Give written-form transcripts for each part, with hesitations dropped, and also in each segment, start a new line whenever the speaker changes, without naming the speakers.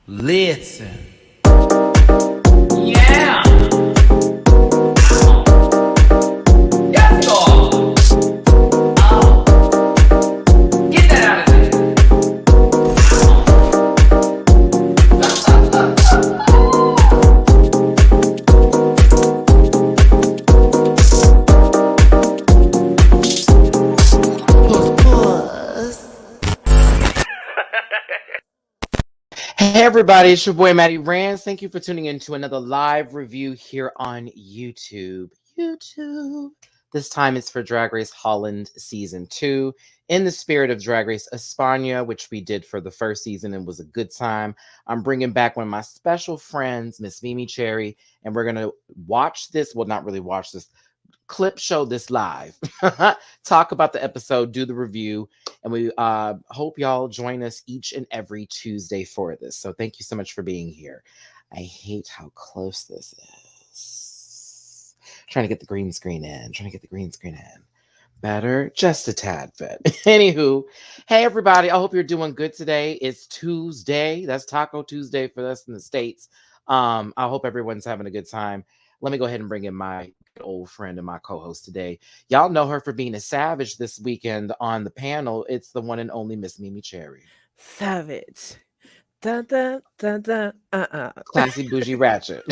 Listen. Yeah. Yes, Lord. Oh. Get that out of there.
Hey everybody, it's your boy Matty Rants. Thank you for tuning in to another live review here on YouTube. This time it's for Drag Race Holland Season 2. In the spirit of Drag Race España, which we did for the first season and was a good time, I'm bringing back one of my special friends, Miss Mimi Cherry, and we're going to watch this, well, not really watch this, clip show this live, talk about the episode, do the review, and we hope y'all join us each and every Tuesday for this. So thank you so much for being here. I hate how close this is. Trying to get the green screen in. Better, just a tad bit. Anywho, hey everybody, I hope you're doing good today. It's Tuesday. That's Taco Tuesday for us in the States. I hope everyone's having a good time. Let me go ahead and bring in my old friend and my co-host today. Y'all know her for being a savage this weekend on the panel. It's the one and only Miss Mimi Cherry.
Savage. Dun, dun, dun, dun,
Classy, bougie, ratchet.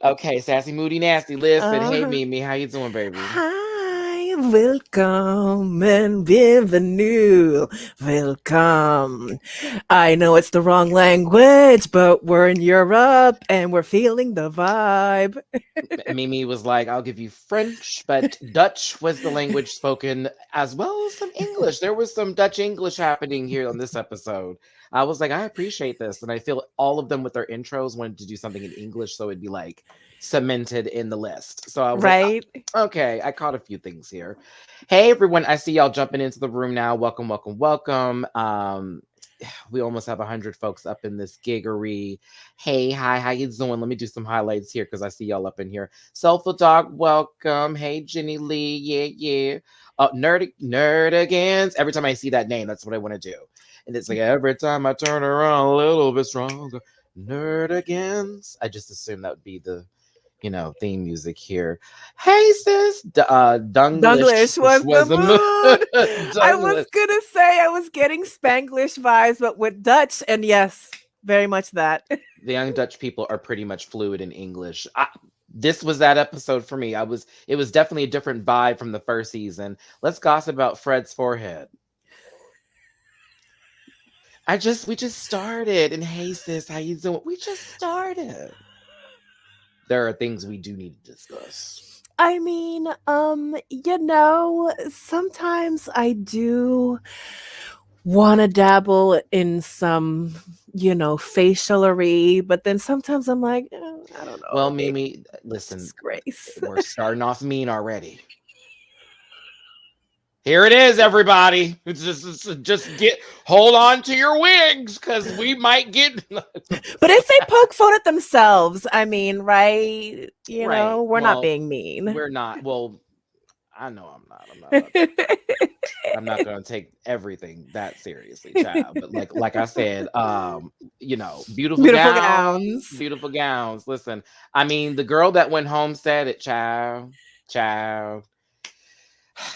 Okay, sassy, moody, nasty. Listen, hey Mimi, how you doing, baby?
Hi, welcome and bienvenue. Welcome. I know it's the wrong language, but we're in Europe and we're feeling the vibe.
Mimi was like, I'll give you French, but Dutch was the language spoken as well as some English. There was some Dutch English happening here on this episode. I was like, I appreciate this. And I feel all of them with their intros wanted to do something in English so it'd be like cemented in the list. So I was
right?
like, okay, I caught a few things here. Hey, everyone. I see y'all jumping into the room now. Welcome. We almost have 100 folks up in this giggery. Hey, hi, how you doing? Let me do some highlights here because I see y'all up in here. Soulful Dog, welcome. Hey, Jenny Lee, yeah. Nerdigans. Every time I see that name, that's what I want to do. And it's like every time I turn around a little bit stronger, Nerdigans. I just assumed that would be the theme music here. Hey sis,
Dunglish was the mood. I was
Dunglish.
gonna say I was getting Spanglish vibes, but with Dutch, and yes, very much that.
The young Dutch people are pretty much fluid in English. This was that episode for me. It was definitely a different vibe from the first season. Let's gossip about Fred's forehead. We just started, and hey sis, how you doing? We just started. There are things we do need to discuss.
I mean, sometimes I do want to dabble in some, facialery, but then sometimes I'm like, I don't know.
Well, Mimi, listen,
disgrace.
We're starting off mean already. Here it is, everybody. Just hold on to your wigs because we might get.
But if they poke fun at themselves, I mean, right? We're not being mean.
We're not. Well, I know I'm not. I'm not going to take everything that seriously, child. But like I said, beautiful gowns. Listen, I mean, the girl that went home said it, child.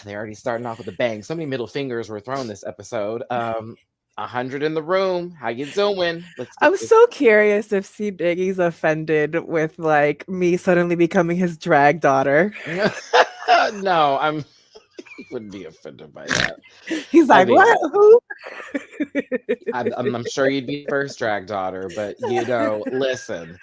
They're already starting off with a bang. So many middle fingers were thrown this episode. 100 in the room. How you doing?
I'm so curious if C. Diggy's offended with like me suddenly becoming his drag daughter.
No, he wouldn't be offended by that.
He's like, what? Who?
I'm sure you'd be first drag daughter, but listen.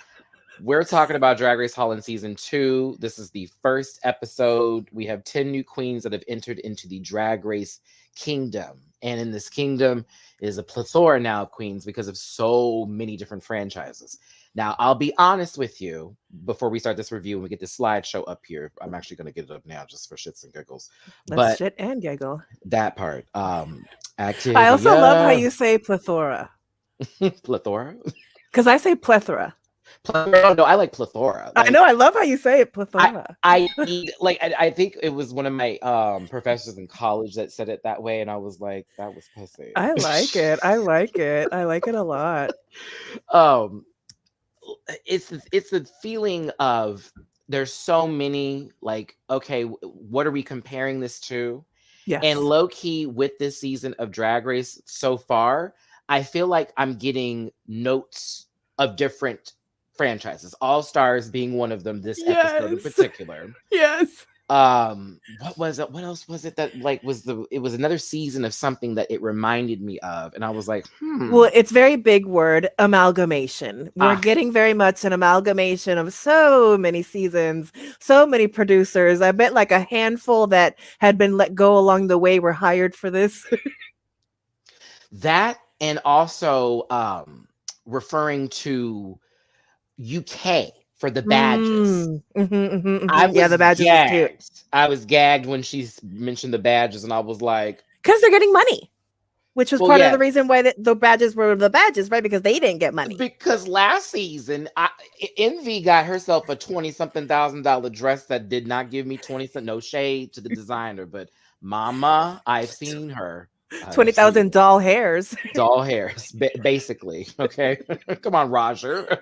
We're talking about Drag Race Holland Season 2. This is the first episode. We have 10 new queens that have entered into the Drag Race kingdom. And in this kingdom is a plethora now of queens because of so many different franchises. Now, I'll be honest with you before we start this review and we get this slideshow up here. I'm actually going to get it up now just for shits and giggles.
Let's shit and giggle.
That part. Activia.
I also love how you say plethora.
Plethora?
Because I say plethora.
Plethora, no, I like plethora.
I know. I love how you say it,
I
plethora.
I need like I think it was one of my professors in college that said it that way, and I was like, that was pissy.
I like it. I like it. I like it a lot.
um it's the feeling of there's so many like, okay, what are we comparing this to? And
Yes.
low key with this season of Drag Race so far, I feel like I'm getting notes of different franchises. All Stars being one of them this episode in
Yes.
particular.
Yes.
What was it? What else was it that like it was another season of something that it reminded me of, and I was like,
Well, it's very big word, amalgamation. We're getting very much an amalgamation of so many seasons, so many producers. I bet like a handful that had been let go along the way were hired for this.
that, and also referring to UK for the badges.
Yeah, the badges is cute.
I was gagged when she mentioned the badges, and I was like,
because they're getting money, which was
Well,
part of
yeah.
the reason why the badges were the badges, right? Because they didn't get money.
because last season, Envy got herself a $20-something thousand dress that did not give me 20 cents. No shade to the designer, but Mama, I've seen her.
20,000 doll hairs.
Doll hairs, basically. Okay, come on, Roger.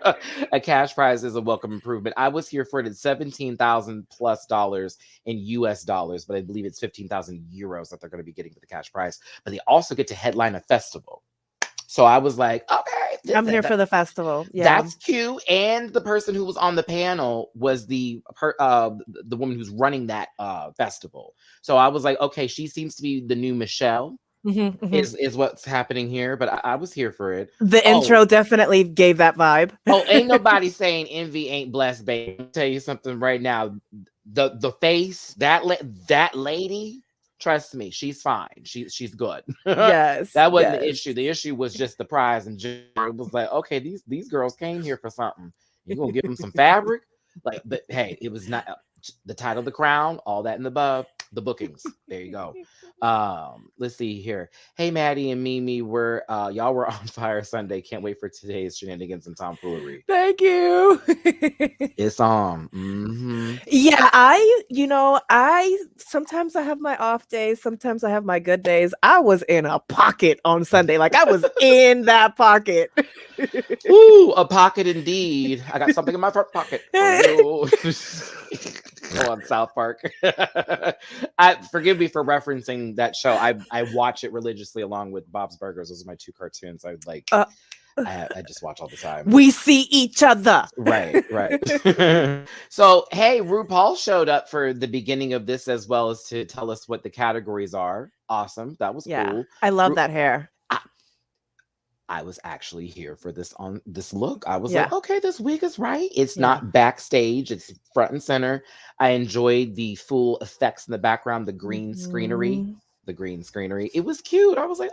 A cash prize is a welcome improvement. I was here for it at $17,000+ in US dollars, but I believe it's 15,000 euros that they're going to be getting for the cash prize. But they also get to headline a festival. So I was like, okay,
I'm here for the festival. Yeah,
that's cute. And the person who was on the panel was the woman who's running that festival. So I was like, okay, she seems to be the new Michelle. Is what's happening here, but I was here for it.
The intro definitely gave that vibe.
Ain't nobody saying Envy ain't blessed, babe. I'll tell you something right now. The face, that lady, trust me, she's fine. She's good.
Yes.
That wasn't the issue. The issue was just the prize, and it was like, okay, these girls came here for something. You gonna give them some fabric? Like, but hey, it was not the title, the crown, all that in the above. The bookings. There you go. Let's see here. Hey, Maddie and Mimi, y'all were on fire Sunday. Can't wait for today's shenanigans and tomfoolery.
Thank you.
It's on.
Yeah, I sometimes I have my off days, sometimes I have my good days. I was in a pocket on Sunday. Like I was in that pocket.
Ooh, a pocket indeed. I got something in my front pocket for you. On South Park. Forgive me for referencing that show. I watch it religiously along with Bob's Burgers. Those are my two cartoons I like. I just watch all the time.
We see each other.
Right. So, hey, RuPaul showed up for the beginning of this as well as to tell us what the categories are. Awesome. That was cool.
I love that hair.
I was actually here for this look. I was like, okay, this wig is right. It's not backstage. It's front and center. I enjoyed the full effects in the background, the green screenery. It was cute. I was like,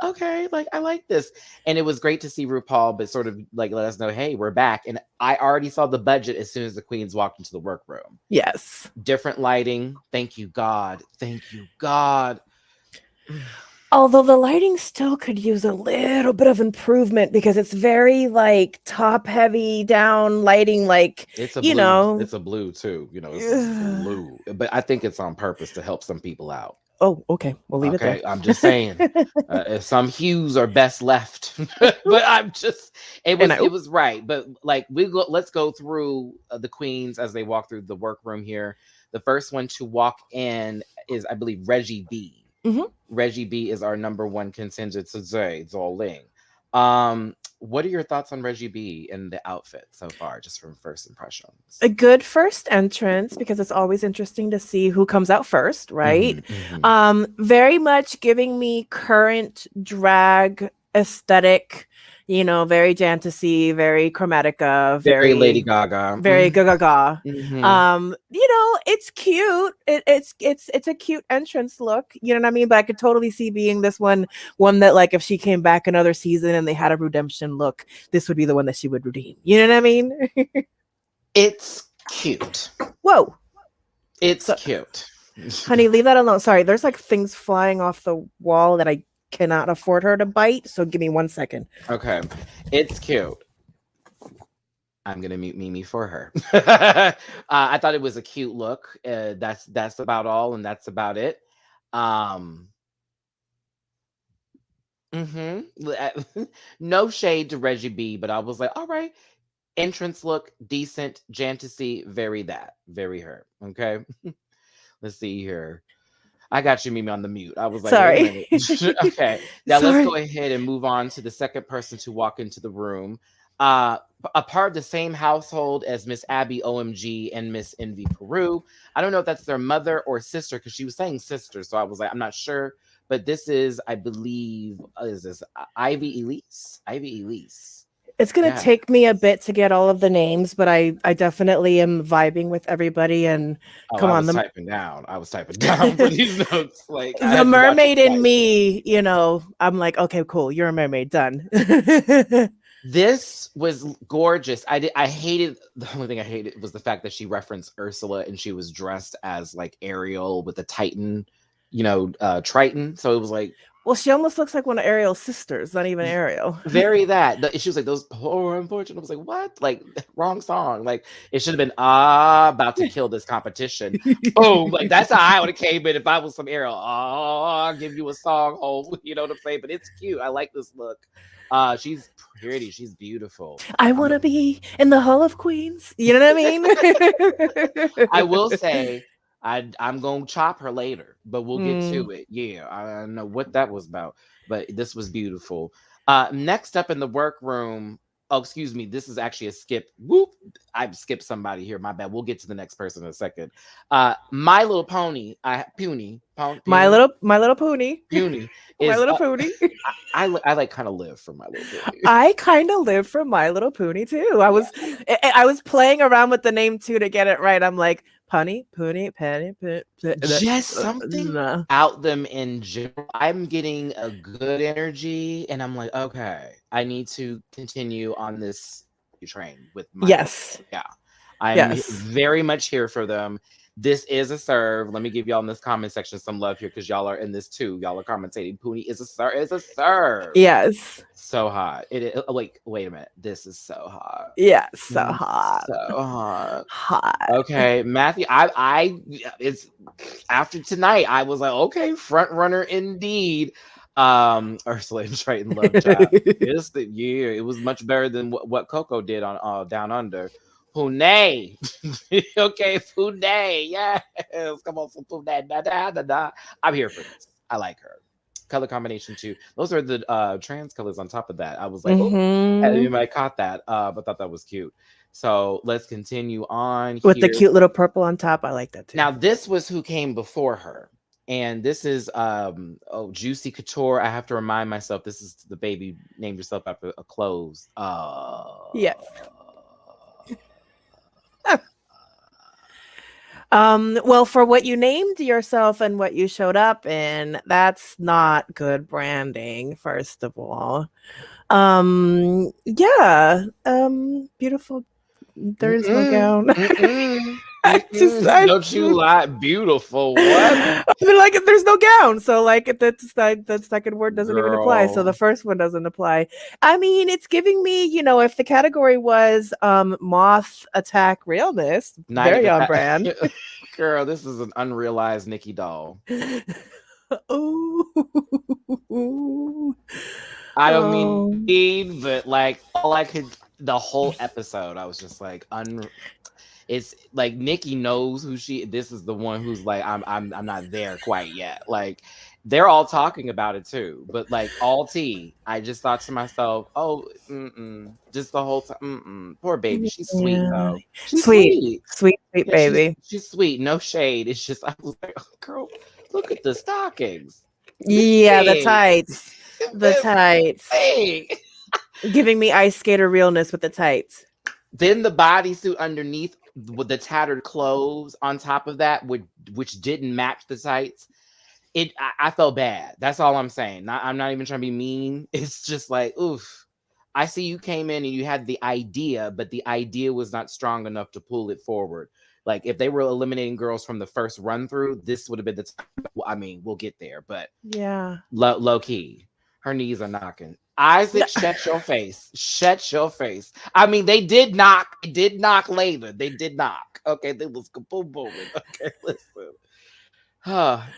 okay, like I like this. And it was great to see RuPaul, but sort of like let us know, hey, we're back. And I already saw the budget as soon as the queens walked into the workroom.
Yes.
Different lighting. Thank you, God.
Although the lighting still could use a little bit of improvement because it's very like top heavy down lighting, like
it's a blue, it's a blue too, it's blue. But I think it's on purpose to help some people out.
Oh, okay. We'll leave it there.
I'm just saying, some hues are best left. But it was right. But like let's go through the queens as they walk through the workroom here. The first one to walk in is, I believe, Reggy B. Reggy B is our number one contingent today. It's all in. What are your thoughts on Reggy B and the outfit so far, just from first impressions?
A good first entrance, because it's always interesting to see who comes out first, right? Very much giving me current drag aesthetic, very Jantasy, very Chromatica, very
Lady Gaga,
very Gaga. It's cute. It's a cute entrance look. You know what I mean? But I could totally see being this one that like if she came back another season and they had a redemption look, this would be the one that she would redeem. You know what I mean?
It's cute.
Whoa,
it's cute.
Honey, leave that alone. Sorry, there's like things flying off the wall that I cannot afford her to bite, so give me 1 second.
Okay, it's cute. I'm gonna mute Mimi for her. I thought it was a cute look. That's about all, and that's about it. Um, no shade to Reggie B, but I was like, all right, entrance look decent, Jantasy, very that, very her. Okay, let's see here. I got you, Mimi, on the mute. I was like, wait a
Sorry.
minute. Okay, now let's go
Sorry.
ahead and move on to the second person to walk into the room. A part of the same household as Miss Abby OMG and Miss Envy Peru. I don't know if that's their mother or sister because she was saying sister, so I was like, I'm not sure. But this is, I believe, is this Ivy Elise? Ivy Elise.
It's gonna
Yeah.
take me a bit to get all of the names, but I definitely am vibing with everybody. And
Oh,
come
I
on,
was typing down. I was typing down for these notes. Like I
the
had to watch it
mermaid in
twice.
me, I'm like, okay, cool, you're a mermaid, done.
This was gorgeous. I hated the only thing I hated was the fact that she referenced Ursula and she was dressed as like Ariel with a Titan, Triton. So it was like
Well, she almost looks like one of Ariel's sisters, not even Ariel.
very that. She was like those poor unfortunate. I was like, what? Like wrong song. Like it should have been about to kill this competition. Boom. Like that's how I would have came in if I was some Ariel. I'll give you a song hole. You know what I'm saying? But it's cute. I like this look. She's pretty. She's beautiful.
I want to be in the Hall of Queens. You know what I mean?
I will say I'm gonna chop her later, but we'll get
Mm.
to it. Yeah, I don't know what that was about, but this was beautiful. Next up in the workroom. Oh, excuse me. This is actually a skip. Whoop! I've skipped somebody here. My bad. We'll get to the next person in a second. My Little Pony. Puny.
My little pony.
Puny
My
is.
Little Pony.
I like kind of live for My Little Pony.
I kind of live for My Little Pony too. I was playing around with the name too to get it right. I'm like, Punny, Pony, Penny,
Just something
no.
out them in general. I'm getting a good energy, and I'm like, okay, I need to continue on this train with my.
Yes.
Yeah, I'm
Yes.
very much here for them. This is a serve. Let me give y'all in this comment section some love here because y'all are in this too. Y'all are commentating. Poonie is a serve. Is a serve.
Yes.
So hot. It is. Oh, wait a minute. This is so hot.
Yeah. So hot.
So hot.
Hot.
Okay, Matthew. It's after tonight. I was like, okay, front runner indeed. Ursula and Triton Love Child. It was much better than what Coco did on Down Under. Pune. Okay, Pune. Yes. Come on, Pune. Da, da, da, da. I'm here for this. I like her. Color combination too. Those are the trans colors on top of that. I was like, you might caught that, but thought that was cute. So let's continue on
with
here.
the cute little purple on top. I like that too.
Now this was who came before her, and this is Juicy Couture. I have to remind myself this is the baby named yourself after a clothes.
Yes. Well, for what you named yourself and what you showed up in, that's not good branding, first of all. Yeah. Beautiful. There is no gown.
Don't you lie, beautiful. What?
I mean, like, there's no gown, so like that second word doesn't even apply. So the
Girl.
first one doesn't apply. I mean, it's giving me, if the category was moth attack realness,
Not
very
even
on
that.
brand.
Girl, this is an unrealized Nikki doll.
Oh,
I don't mean, but like all I could, the whole episode, I was just like, it's like Nikki knows who this is the one who's like, I'm not there quite yet. Like they're all talking about it too, but like all tea, I just thought to myself, oh, just the whole time, poor baby. She's sweet though. She's
sweet
Yeah,
baby.
She's sweet. No shade. It's just I was like, oh, girl, look at the stockings.
Yeah, the
Big.
tights. The tights.
Big.
Giving me ice skater realness with the tights.
Then the bodysuit underneath with the tattered clothes on top of that, which didn't match the tights. I felt bad. That's all I'm saying. I'm not even trying to be mean. It's just like, oof. I see you came in and you had the idea, but the idea was not strong enough to pull it forward. Like if they were eliminating girls from the first run through, this would have been the time. I mean, we'll get there, but
yeah,
low key, her knees are knocking. Isaac, shut your face. Shut your face. I mean, they did knock. Later. They did knock. Okay, they was boom booming. Okay, listen.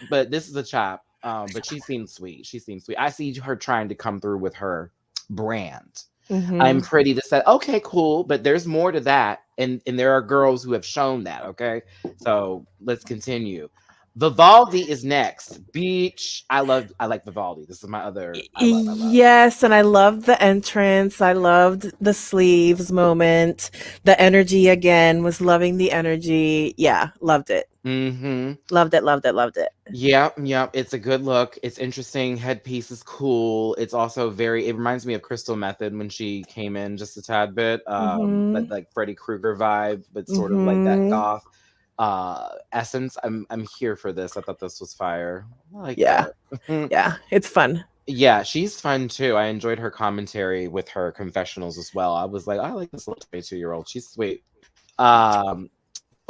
But this is a chop. But she seems sweet. She seems sweet. I see her trying to come through with her brand. I'm
Mhm.
pretty to say, okay, cool, but there's more to that, and there are girls who have shown that. Okay, so let's continue. Vivaldi is next. Beach. I like Vivaldi. This is my other. I love.
Yes, and I loved the entrance. I loved the sleeves moment. The energy again, was loving the energy. Yeah, loved it.
Mm-hmm.
Loved it, loved it, loved it.
Yeah, yeah, it's a good look. It's interesting. Headpiece is cool. It's also it reminds me of Crystal Method when she came in just a tad bit. But
Mhm.
like Freddy Krueger vibe, but sort of like that
Mhm.
goth essence. I'm here for this. I thought this was fire. I like
Yeah.
that.
Yeah, it's fun.
Yeah, she's fun too. I enjoyed her commentary with her confessionals as well. I was like, I like this little 22-year-old. She's sweet.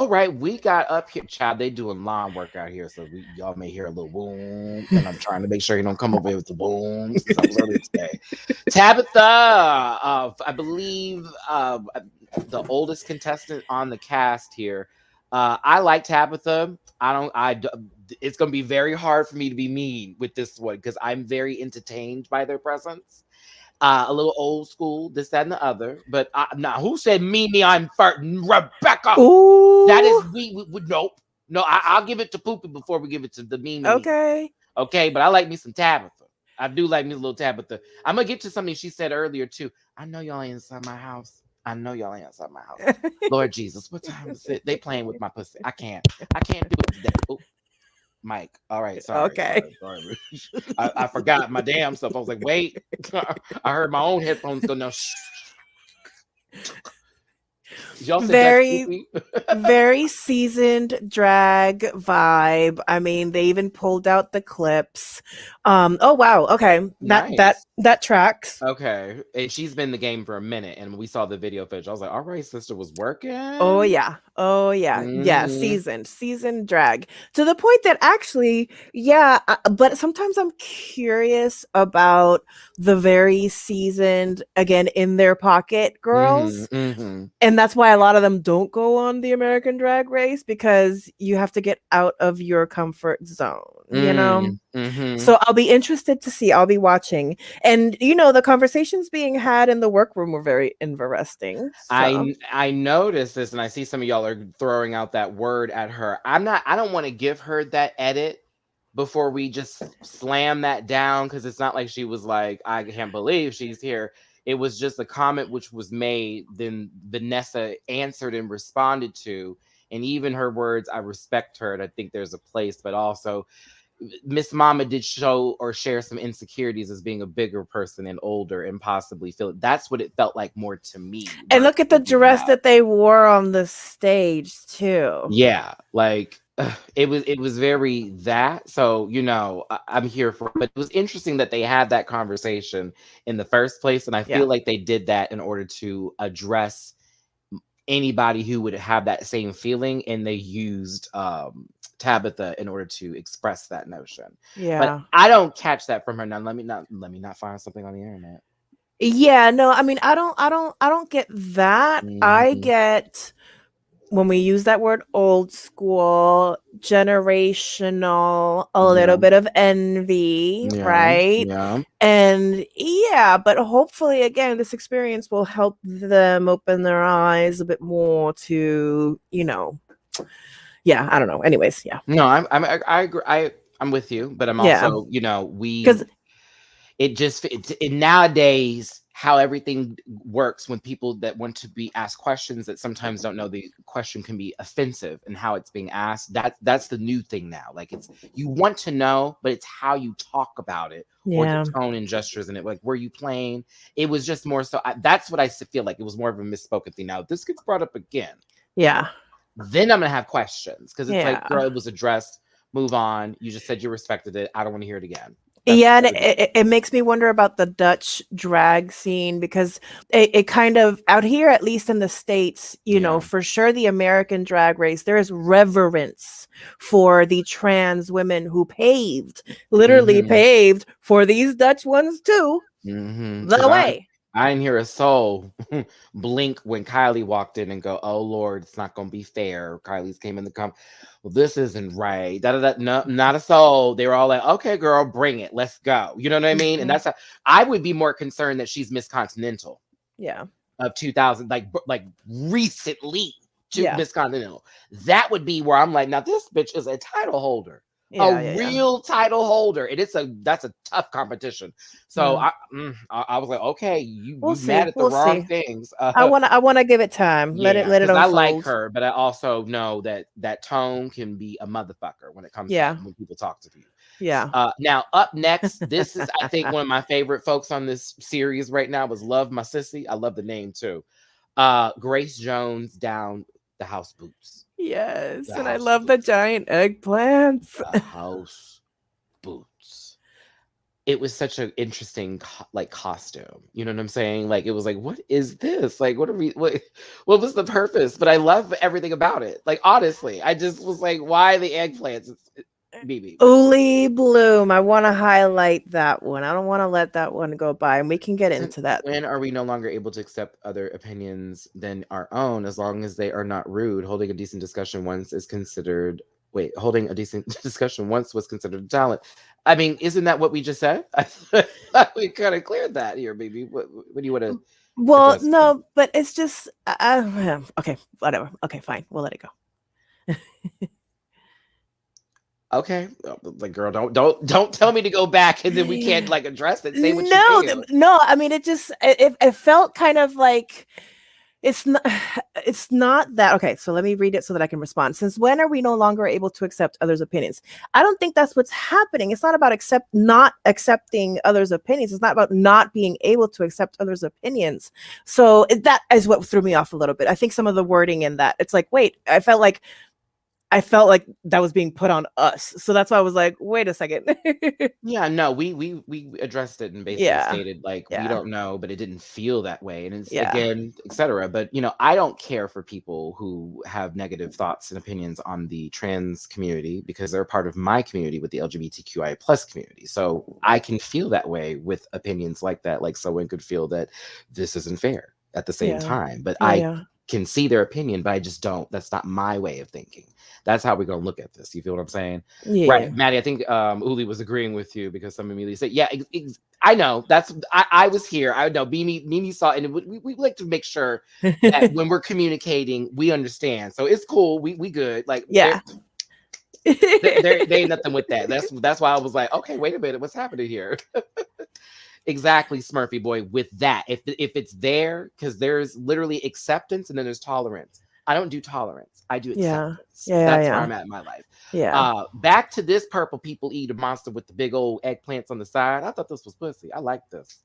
All right, we got up here, child. They doing lawn work out here, so y'all may hear a little boom, and I'm trying to make sure you don't come over here with the booms because I was early today. Tabitha, I believe the oldest contestant on the cast here. I like Tabitha. It's gonna be very hard for me to be mean with this one because I'm very entertained by their presence. A little old school, this, that, and the other. But now, who said Mimi? I'm Rebecca. That is
Ooh.
nope. No, I'll give it to Poopy before we give it to the Mimi.
Okay.
Okay, but I like me some Tabitha. I do like me a little Tabitha. I'm gonna get to something she said earlier too. I know y'all ain't inside my house. I know y'all ain't inside my house. Lord Jesus, what time is it? They playing with my pussy. I can't do it today. Oh, Mike. All right, sorry.
Okay.
I forgot my damn stuff. I was like, wait. I heard my own headphones go now. Y'all said that's
Very, very seasoned drag vibe. I mean, they even pulled out the clips. Oh wow, okay.
Nice.
That tracks.
Okay. And she's been in the game for a minute, and we saw the video footage. I was like, all right, sister was working.
Oh yeah. Oh yeah. Yeah,
Mhm.
seasoned drag. To the point that actually, yeah, but sometimes I'm curious about the very seasoned, again, in their pocket
Mhm.
girls.
Mhm.
And that's why a lot of them don't go on the American Drag Race, because you have to get out of your comfort zone, you know?
Mhm.
So I'll be interested to see. I'll be watching. And the conversations being had in the workroom were very interesting. So
I noticed this, and I see some of y'all are throwing out that word at her. I don't want to give her that edit before we just slam that down, because it's not like she was like, I can't believe she's here. It was just a comment which was made, then Vanessa answered and responded to. And even her words, I respect her, and I think there's a place, but also Miss Mama did show or share some insecurities as being a bigger person and older, and possibly feel that's what it felt like more to me.
and look at the
Versus,
dress that they wore on the stage too.
yeah, like it was very that. So I'm here for it. But it was interesting that they had that conversation in the first place, and I
Yeah.
feel like they did that in order to address anybody who would have that same feeling, and they used Tabitha in order to express that notion. But
Yeah.
I don't catch that from her. Now let me not find something on the internet.
Yeah, no, I mean, I don't get that. I
Mhm.
get, when we use that word, old school, generational, a little
Yeah,
bit of envy,
yeah,
right?
yeah.
And yeah, but hopefully, again, this experience will help them open their eyes a bit more to, yeah, I don't know. Anyways, yeah.
No, I agree. I'm with you, but I'm
Yeah.
also,
Because
nowadays how everything works when people that want to be asked questions that sometimes don't know the question can be offensive and how it's being asked. That's the new thing now. Like, it's, you want to know, but it's how you talk about it, or the
yeah.
tone and gestures in it. Like, were you playing? It was just more so. That's what I feel like. It was more of a misspoken thing. Now, if this gets brought up again,
Yeah.
then I'm gonna have questions, because it's like, girl,
Yeah.
it was addressed. Move on. You just said you respected it. I don't want to hear it again. That's
Yeah, and
what it is.
it makes me wonder about the Dutch drag scene, because it kind of, out here, at least in the States,
Yeah.
for sure, the American Drag Race, there is reverence for the trans women who literally
Mhm.
paved for these Dutch ones too.
Because
The way.
I didn't hear a soul blink when Kylie walked in and go, "Oh Lord, it's not gonna be fair." Kylie's came in the well, this isn't right. Da, da, da. No, not a soul. They were all like, "Okay, girl, bring it. Let's go." You know what I mean? And that's how I would be more concerned that she's Miss Continental
Yeah.
of 2000, like recently to
Yeah.
Miss Continental. That would be where I'm like, now this bitch is a title holder, a
Yeah.
real title holder, and that's a tough competition. So I was like, okay,
We'll
you mad
see.
at the
We'll
wrong
see.
things.
I wanna give it time. Let
Yeah,
it
because I like
unfold.
her, but I also know that tone can be a motherfucker when it comes to
Yeah.
when people talk to you.
Yeah.
Now up next, this is I think one of my favorite folks on this series right now was Love My Sissy. I love the name too. Grace Jones down the house boots.
Yes,
The
and I
house
love the
boots.
giant eggplants.
The house boots. It was such an interesting costume. You know what I'm saying? Like it was like, what is this? Like, what was the purpose? But I love everything about it. Like honestly, I just was like, why the eggplants? BB.
Uli Bloom. I want to highlight that one. I don't want to let that one go by, and we can get
Since
into that.
when are we no longer able to accept other opinions than our own as long as they are not rude? Holding a decent discussion once is considered. Wait, holding a decent discussion once was considered a talent. I mean, isn't that what we just said? I thought we kind of cleared that here, baby. What do you want to
Well,
address?
no, but it's just okay, whatever. Okay, fine. We'll let it go.
Okay, like girl, don't tell me to go back and then we can't like address it. Say what you
No,
feel.
no. I mean, it felt kind of like it's not it's not that okay. So let me read it so that I can respond. Since when are we no longer able to accept others' opinions? I don't think that's what's happening. It's not about not accepting others' opinions. It's not about not being able to accept others' opinions. So that is what threw me off a little bit. I think some of the wording in that, it's like, wait, I felt like that was being put on us. So that's why I was like, wait a second.
Yeah, no, we addressed it and basically
Yeah.
stated like we
Yeah.
don't know, but it didn't feel that way, and it's
Yeah.
again, etc. But I don't care for people who have negative thoughts and opinions on the trans community because they're part of my community with the LGBTQI plus community. So I can feel that way with opinions like that. Like someone could feel that this isn't fair at the same
Yeah.
time, but
Yeah.
I
Yeah.
can see their opinion, but I just don't. That's not my way of thinking. That's how we're gonna look at this. You feel what I'm saying?
Yeah.
Right, Maddie. I think Uli was agreeing with you because some immediately said, "Yeah, I know." I was here. I know. Mimi saw, and we like to make sure that when we're communicating, we understand. So it's cool. We good. Like
Yeah.
there ain't nothing with that. That's why I was like, okay, wait a minute, what's happening here? Exactly, Smurfy boy. With that, if it's there, because there's literally acceptance and then there's tolerance. I don't do tolerance. I do
Yeah.
acceptance.
Yeah.
That's where
Yeah.
I'm at in my life.
Yeah.
Back to this purple people eat a monster with the big old eggplants on the side. I thought this was pussy. I like this.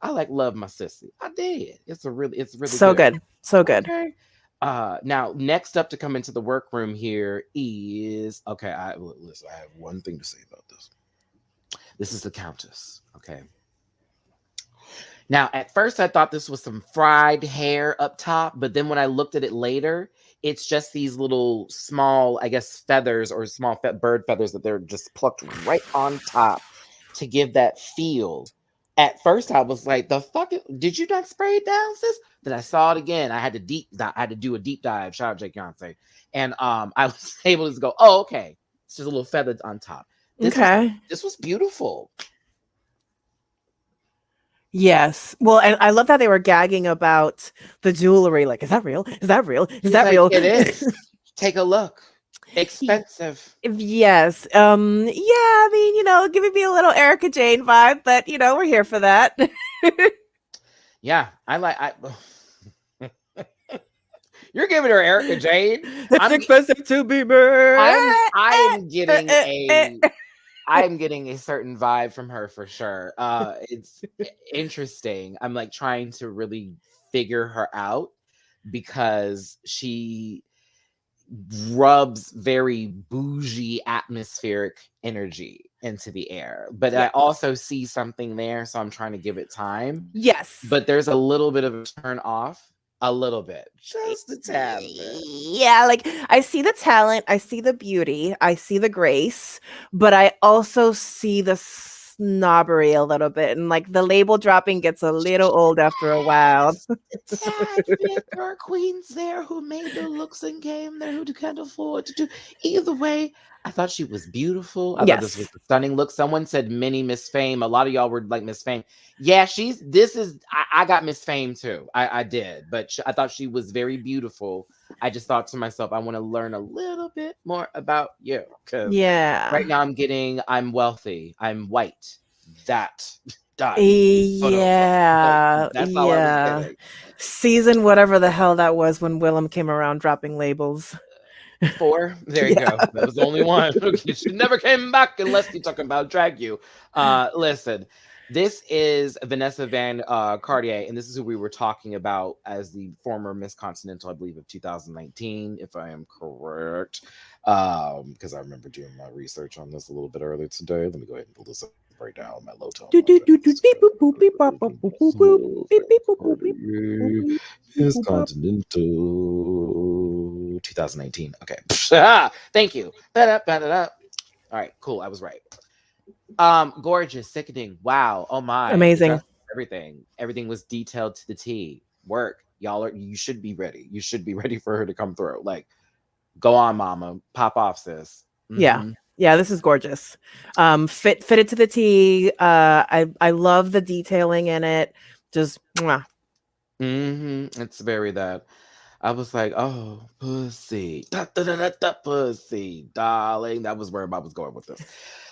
I like Love My Sissy. I did. It's really
So
good.
good. So good.
Okay. Now next up to come into the workroom here is okay. Listen. I have one thing to say about this. This is the Countess. Okay. Now, at first, I thought this was some fried hair up top, but then when I looked at it later, it's just these little small, I guess, feathers or small bird feathers that they're just plucked right on top to give that feel. At first, I was like, "The fuck? Did you not spray it down, sis?" Then I saw it again. I had to do a deep dive. Shout out Jake Yonsei, and I was able to go, "Oh, okay. It's just a little feather on top."
Okay.
This was beautiful.
Yes. Well, and I love that they were gagging about the jewelry. Like, is that real? Is that real? Is
He's
that
like,
real?
"It is. Take a look. Expensive."
Yes. Yeah, I mean, giving me a little Erica Jane vibe, but we're here for that.
Yeah, You're giving her Erica Jane.
It's expensive to be murdered.
I'm getting a certain vibe from her for sure. It's interesting. I'm like trying to really figure her out because she rubs very bougie atmospheric energy into the air. But I
Yes.
also see something there, so I'm trying to give it time.
Yes.
But there's a little bit of a turn off. A little bit. Just a tad bit.
Yeah, like I see the talent, I see the beauty, I see the grace, but I also see snobbery a little bit, and like the label dropping gets a little old after a while.
It's sad, bitch. There are queens there who made the looks and came there who can't afford to do. Either way, I thought she was beautiful. I thought this was
Yes.
a stunning look. Someone said mini Miss Fame. A lot of y'all were like Miss Fame. Yeah, I got Miss Fame too. I did, but I thought she was very beautiful. I just thought to myself, I want to learn a little bit more about you because right
Yeah.
now I'm wealthy, I'm white. That done.
Yeah.
That's all I was
Yeah.
getting.
Season whatever the hell that was when Willem came around dropping labels.
4. There you
Yeah.
go. That was the only one. She never came back unless you talking about drag you. Listen, this is Vanessa Van Cartier, and this is who we were talking about as the former Miss Continental, I believe, of 2019, if I am correct. Because I remember doing my research on this a little bit earlier today. Let me go ahead and pull this up right now on my low tone.
Do, do, do, do, beep, boop, boop, beep, bop, bop, boop, boop, boop. Beep, beep, boop, boop, beep, boop, beep,
Miss
boop, bop.
Continental 2018. Okay. Thank you. All right, cool. I was right. Gorgeous, sickening. Wow. Oh my. The
Amazing.
dress, everything. Everything was detailed to the T. Work. You should be ready. You should be ready for her to come through. Like, go on, mama. Pop off, sis.
Yeah. Yeah, this is gorgeous. Fitted to the T. I love the detailing in it. Just mwah.
It's very that. I was like, oh, pussy. Da, da, da, da, da, pussy, darling. That was where I was going with this.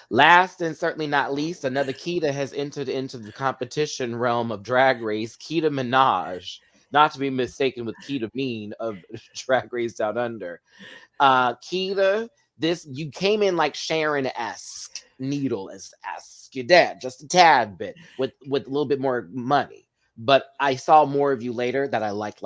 Last and certainly not least, another Keita has entered into the competition realm of Drag Race. Keita Minaj, not to be mistaken with Keita Mean of Drag Race Down Under. Keita, you came in like Sharon-esque, Needle-esque. Your dad, just a tad bit, with a little bit more money. But I saw more of you later that I liked.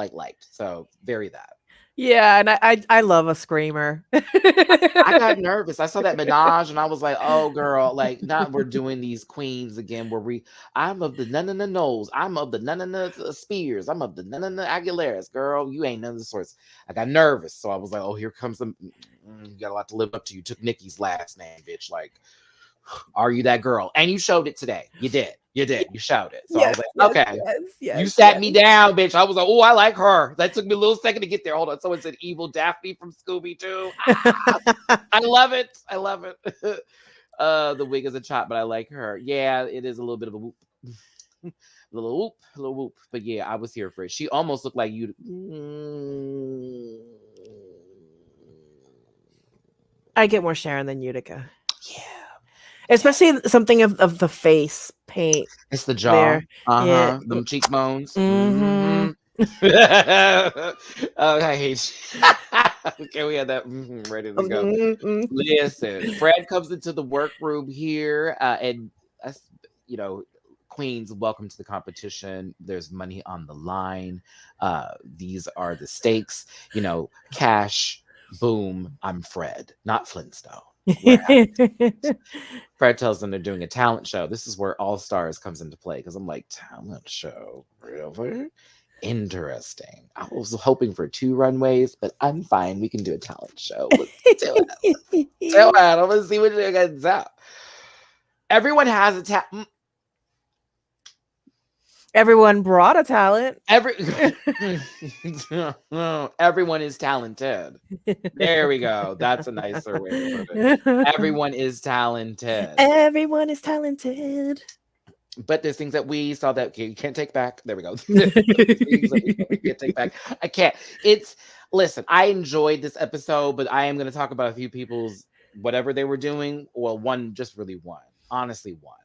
So very that.
Yeah, and I love a screamer.
I got nervous. I saw that Minaj and I was like, oh girl, like not we're doing these queens again where I'm of the none of the Knowles, I'm of the none of the Spears, I'm of the none of the Aguileras, girl. You ain't none of the sorts. I got nervous. So I was like, oh, here comes some you got a lot to live up to. You took Nikki's last name, bitch. Like, are you that girl? And you showed it today. You did. You showed it. So I was like, okay. You sat me down, bitch. I was like, oh, I like her. That took me a little second to get there. Hold on. Someone said evil Daphne from Scooby-Doo. I love it. The wig is a chop, but I like her. Yeah, it is a little bit of a whoop. a little whoop. But yeah, I was here for it. She almost looked like you.
I get more Sharon than Utica.
Yeah.
Especially something of the face paint.
It's the jaw.
There. Yeah.
Them cheekbones.
Mhm.
Okay. Okay, we had that ready to go. Listen, Fred comes into the workroom here, and us, queens, welcome to the competition. There's money on the line. These are the stakes. Cash. Boom. I'm Fred, not Flintstone. Fred tells them they're doing a talent show. This is where All Stars comes into play because I'm like, talent show, really? Interesting. I was hoping for 2 runways, but I'm fine. We can do a talent show. Let's do it. I'm gonna see what you guys out. Everyone has a talent.
Everyone brought a talent.
Everyone is talented. There we go. That's a nicer way to put it. Everyone is talented.
Everyone is talented.
But there's things that we saw that you can't take back. There we go. Things that we can't take back. I can't. Listen, I enjoyed this episode, but I am going to talk about a few people's whatever they were doing. Well, just really one. Honestly, one.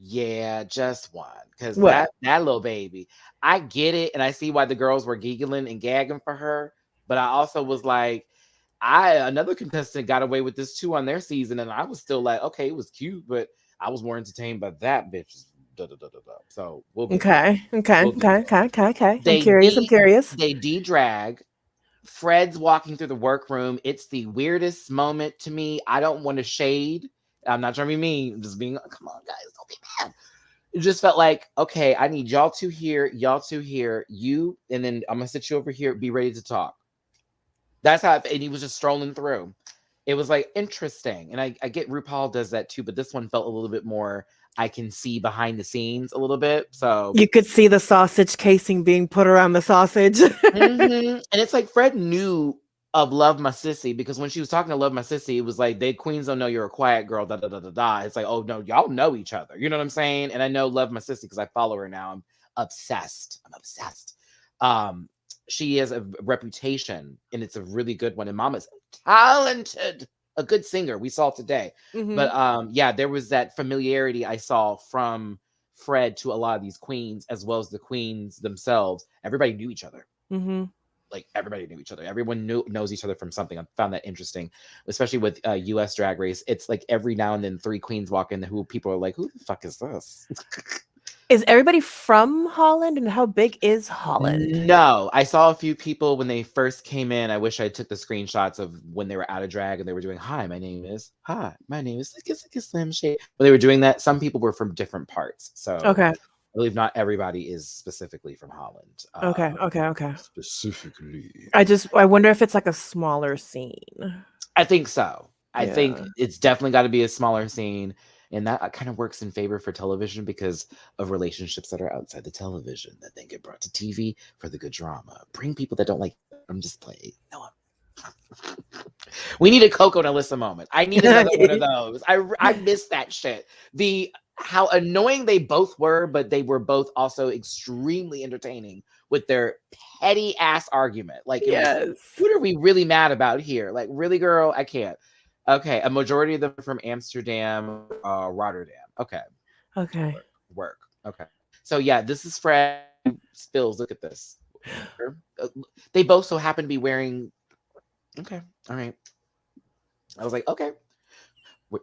Yeah, just one. Because that little baby, I get it. And I see why the girls were giggling and gagging for her. But I also was like, another contestant got away with this too on their season. And I was still like, okay, it was cute, but I was more entertained by that bitch. So we'll get
Okay.
I'm
curious.
They de-drag. Fred's walking through the workroom. It's the weirdest moment to me. I don't want to shade. I'm not trying to be mean. I'm just being, come on, guys, don't be mad. It just felt like, okay, I need y'all two here, you, and then I'm gonna sit you over here. Be ready to talk. That's how. And he was just strolling through. It was like interesting, and I get RuPaul does that too, but this one felt a little bit more. I can see behind the scenes a little bit. So
You could see the sausage casing being put around the sausage.
and it's like Fred knew of Love My Sissy because when she was talking to Love My Sissy, it was like they queens don't know you're a quiet girl. Da da da da da. It's like, oh no, y'all know each other. You know what I'm saying? And I know Love My Sissy because I follow her now. I'm obsessed. She has a reputation, and it's a really good one. And Mama's talented, a good singer. We saw today, but yeah, there was that familiarity I saw from Fred to a lot of these queens, as well as the queens themselves. Everybody knew each other. Like everybody knew each other. Everyone knows each other from something. I found that interesting, especially with US Drag Race. It's like every now and then 3 queens walk in who people are like, who the fuck is this?
Is everybody from Holland, and how big is Holland?
No, I saw a few people when they first came in. I wish I took the screenshots of when they were out of drag and they were doing, hi, my name is Slim Shade. But they were doing that. Some people were from different parts. So
Okay.
I believe not everybody is specifically from Holland.
Okay.
Specifically.
I wonder if it's like a smaller scene.
I think so. I
Yeah.
think it's definitely got to be a smaller scene. And that kind of works in favor for television because of relationships that are outside the television that then get brought to TV for the good drama. Bring people that don't like. I'm just playing. No, we need a Coco and Alyssa moment. I need another one of those. I miss that shit. How annoying they both were, but they were both also extremely entertaining with their petty ass argument. Like, what are we really mad about here? Like, really, girl? I can't. Okay, a majority of them are from Amsterdam, Rotterdam. Okay. Work. Okay. So yeah, this is Fred Spills. Look at this. They both so happen to be wearing. Okay. All right. I was like, okay.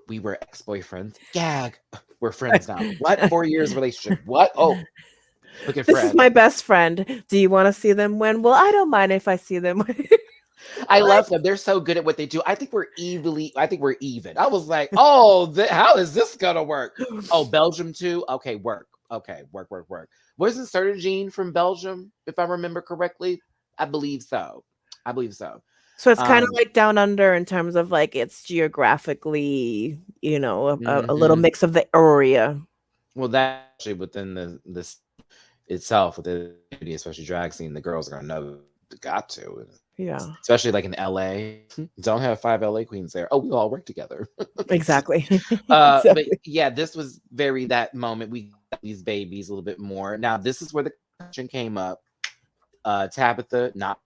We were ex-boyfriends. Gag. We're friends now. What? 4 years relationship. What? Oh. Look at Fred.
This is my best friend. Do you want to see them win? Well, I don't mind if I see them win.
I love them. They're so good at what they do. I think we're even. I was like, oh, how is this gonna work? Oh, Belgium too? Okay, work. Okay, work. Wasn't Sergine from Belgium, if I remember correctly? I believe so.
So it's kind of like down under in terms of like it's geographically, a little mix of the area.
Well, that actually within this itself, with the community, especially drag scene, the girls are gonna know got to.
Yeah.
Especially like in LA. Don't have 5 LA queens there. Oh, we all work together.
Exactly.
But yeah, this was very that moment. We got these babies a little bit more. Now, this is where the question came up. Tabitha, not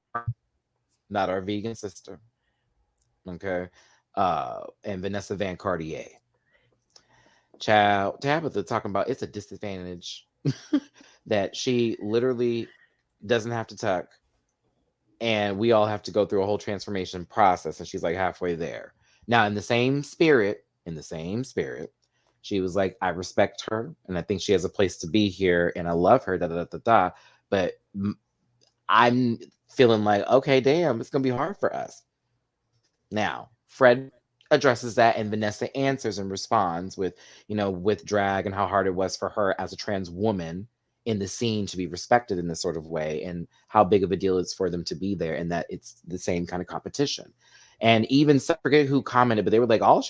our vegan sister. Okay. And Vanessa Van Cartier. Child, Tabitha talking about it's a disadvantage that she literally doesn't have to tuck. And we all have to go through a whole transformation process. And she's like halfway there. Now, in the same spirit, she was like, I respect her. And I think she has a place to be here. And I love her. But I'm feeling like, okay, damn, it's going to be hard for us. Now, Fred addresses that. And Vanessa answers and responds with, with drag and how hard it was for her as a trans woman in the scene to be respected in this sort of way, and how big of a deal it's for them to be there, and that it's the same kind of competition. And even I forget who commented, but they were like, all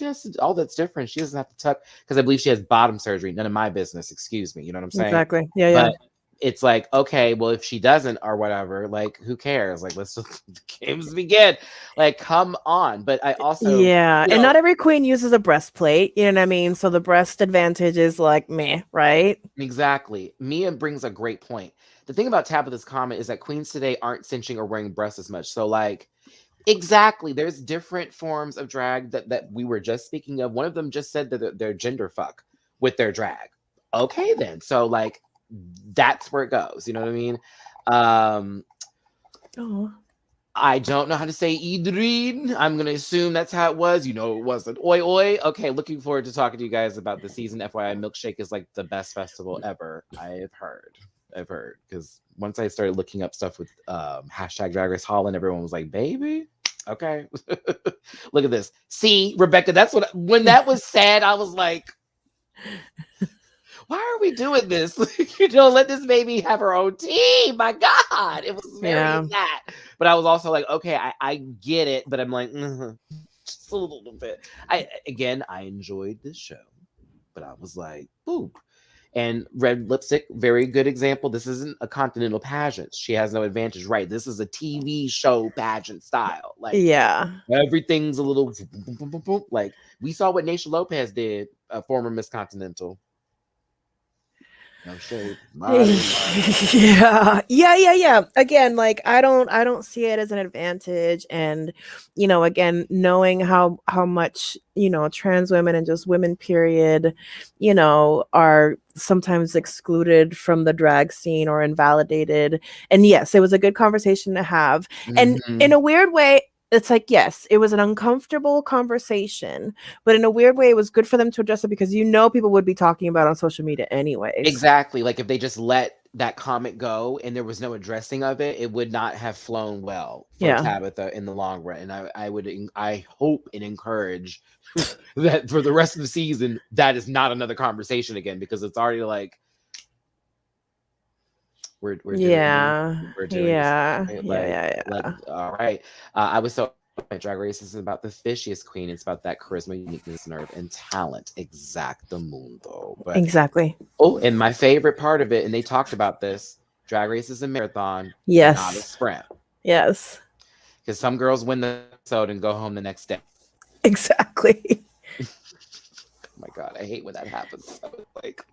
that's different, she doesn't have to tuck, because I believe she has bottom surgery. None of my business, excuse me. You know what I'm saying?
Exactly. Yeah.
It's like, okay, well, if she doesn't or whatever, like, who cares? Like, let's just the games begin. Like, come on. But I also
and not every queen uses a breastplate, you know what I mean? So the breast advantage is like meh, right?
Exactly. Mia brings a great point. The thing about Tabitha's comment is that queens today aren't cinching or wearing breasts as much. So like, exactly, there's different forms of drag that we were just speaking of. One of them just said that they're gender fuck with their drag. Okay, then. So like, that's where it goes. You know what I mean? I don't know how to say Idreen. I'm going to assume that's how it was. It wasn't. Oi, oi. Okay, looking forward to talking to you guys about the season. FYI, Milkshake is like the best festival ever. I've heard. Because once I started looking up stuff with hashtag Drag Race Holland, everyone was like, baby, okay. Look at this. See, Rebecca, when that was said, I was like, why are we doing this? Let this baby have her own team. My God, it was very that. But I was also like, okay, I get it, but I'm like, just a little bit. I enjoyed this show. But I was like, boop. And red lipstick, very good example. This isn't a continental pageant. She has no advantage, right? This is a TV show pageant style. Like
Yeah.
everything's a little like we saw what Naysha Lopez did, a former Miss Continental. No shade.
Yeah. Again, like I don't see it as an advantage, and again, knowing how much trans women and just women period are sometimes excluded from the drag scene or invalidated. And yes, it was a good conversation to have, and in a weird way, it's like, yes, it was an uncomfortable conversation, but in a weird way, it was good for them to address it because people would be talking about it on social media anyways.
Exactly. Like if they just let that comment go and there was no addressing of it, it would not have flown well for Tabitha in the long run. And I hope and encourage that for the rest of the season, that is not another conversation again, because it's already like we're doing all right. I was so Drag Race is about the fishiest queen. It's about that charisma, uniqueness, nerve, and talent. Exactamundo. But
exactly.
Oh, and my favorite part of it, and they talked about this, Drag Race is a marathon,
yes,
not a sprint.
Yes.
Because some girls win the episode and go home the next day.
Exactly.
Oh my God, I hate when that happens. I was like,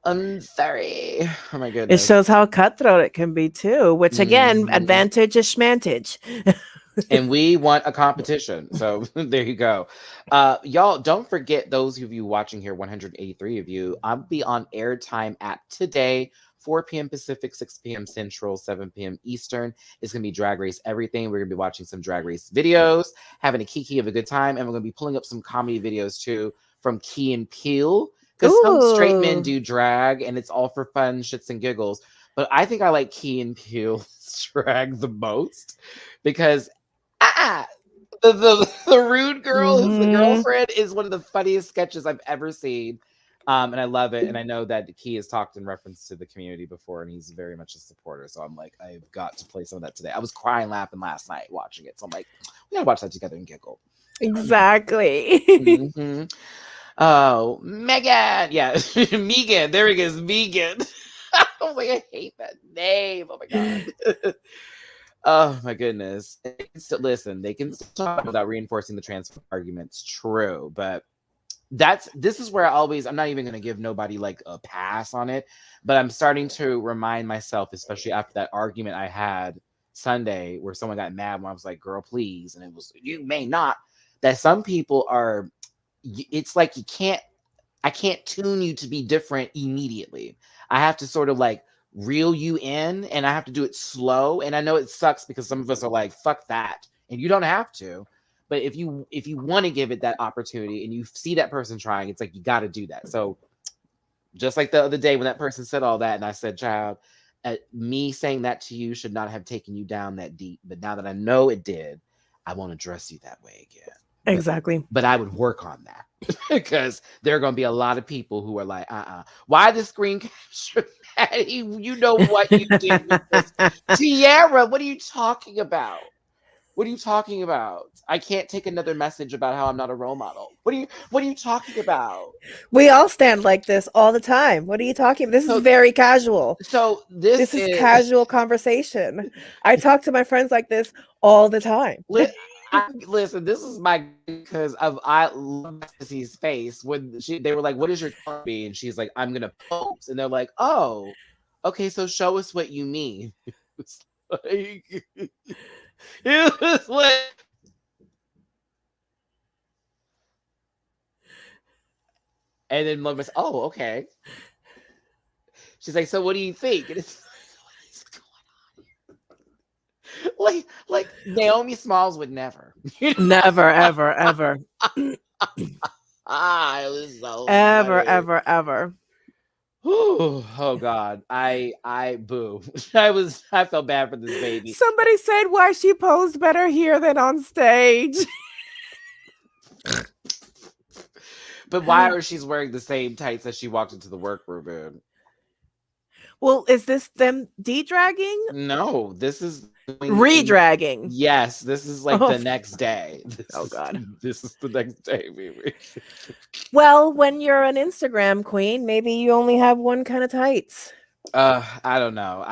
I'm sorry. Oh my goodness.
It shows how cutthroat it can be too, which again, advantage is schmantage.
And we want a competition. So there you go. Y'all, don't forget, those of you watching here, 183 of you, I'll be on Airtime app today, 4 p.m. Pacific, 6 p.m. Central, 7 p.m. Eastern. It's going to be Drag Race everything. We're going to be watching some Drag Race videos, having a kiki of a good time, and we're going to be pulling up some comedy videos too from Key and Peele, because some straight men do drag, and it's all for fun, shits and giggles. But I think I like Key and Peele's drag the most, because the rude girl who's the girlfriend is one of the funniest sketches I've ever seen. And I love it. And I know that Key has talked in reference to the community before, and he's very much a supporter. So I'm like, I've got to play some of that today. I was crying, laughing last night watching it. So I'm like, we gotta watch that together and giggle.
Exactly.
Oh, Megan. Yeah. Megan. There he goes. Megan. Oh my, I hate that name. Oh my God. Oh my goodness. Listen, they can still talk without reinforcing the trans arguments. True. But this is where I'm not even going to give nobody like a pass on it, but I'm starting to remind myself, especially after that argument I had Sunday where someone got mad when I was like, girl, please. And it was, you may not, that some people are, it's like I can't tune you to be different immediately. I have to sort of like reel you in, and I have to do it slow. And I know it sucks because some of us are like, fuck that. And you don't have to. But if you want to give it that opportunity and you see that person trying, it's like, you got to do that. So just like the other day when that person said all that, and I said, child, me saying that to you should not have taken you down that deep. But now that I know it did, I won't address you that way again.
Exactly.
But I would work on that because there are going to be a lot of people who are like, why the screen capture? Matty? You know what you did with this. Tiara, what are you talking about? What are you talking about? I can't take another message about how I'm not a role model. What are you talking about?
We all stand like this all the time. What are you talking about? This is very casual.
So this
is casual conversation. I talk to my friends like this all the time.
Listen, this is my, because I love Sissy's face when they were like, what is your be? And she's like, I'm gonna pose. And they're like, oh, okay, so show us what you mean. It was like, and then Mom was, oh, okay. She's like, so what do you think? And it's like Naomi Smalls would never.
Never, ever, ever.
It was so
ever,
funny.
ever.
Ooh, oh God. I boo. I felt bad for this baby.
Somebody said why she posed better here than on stage.
But why are she's wearing the same tights as she walked into the workroom in?
Well, is this them de-dragging?
No, this is
Re-dragging.
Yes, this is like
Oh,
the next day.
oh God.
This is the next day, baby.
Well, when you're an Instagram queen, maybe you only have one kind of tights.
I don't know.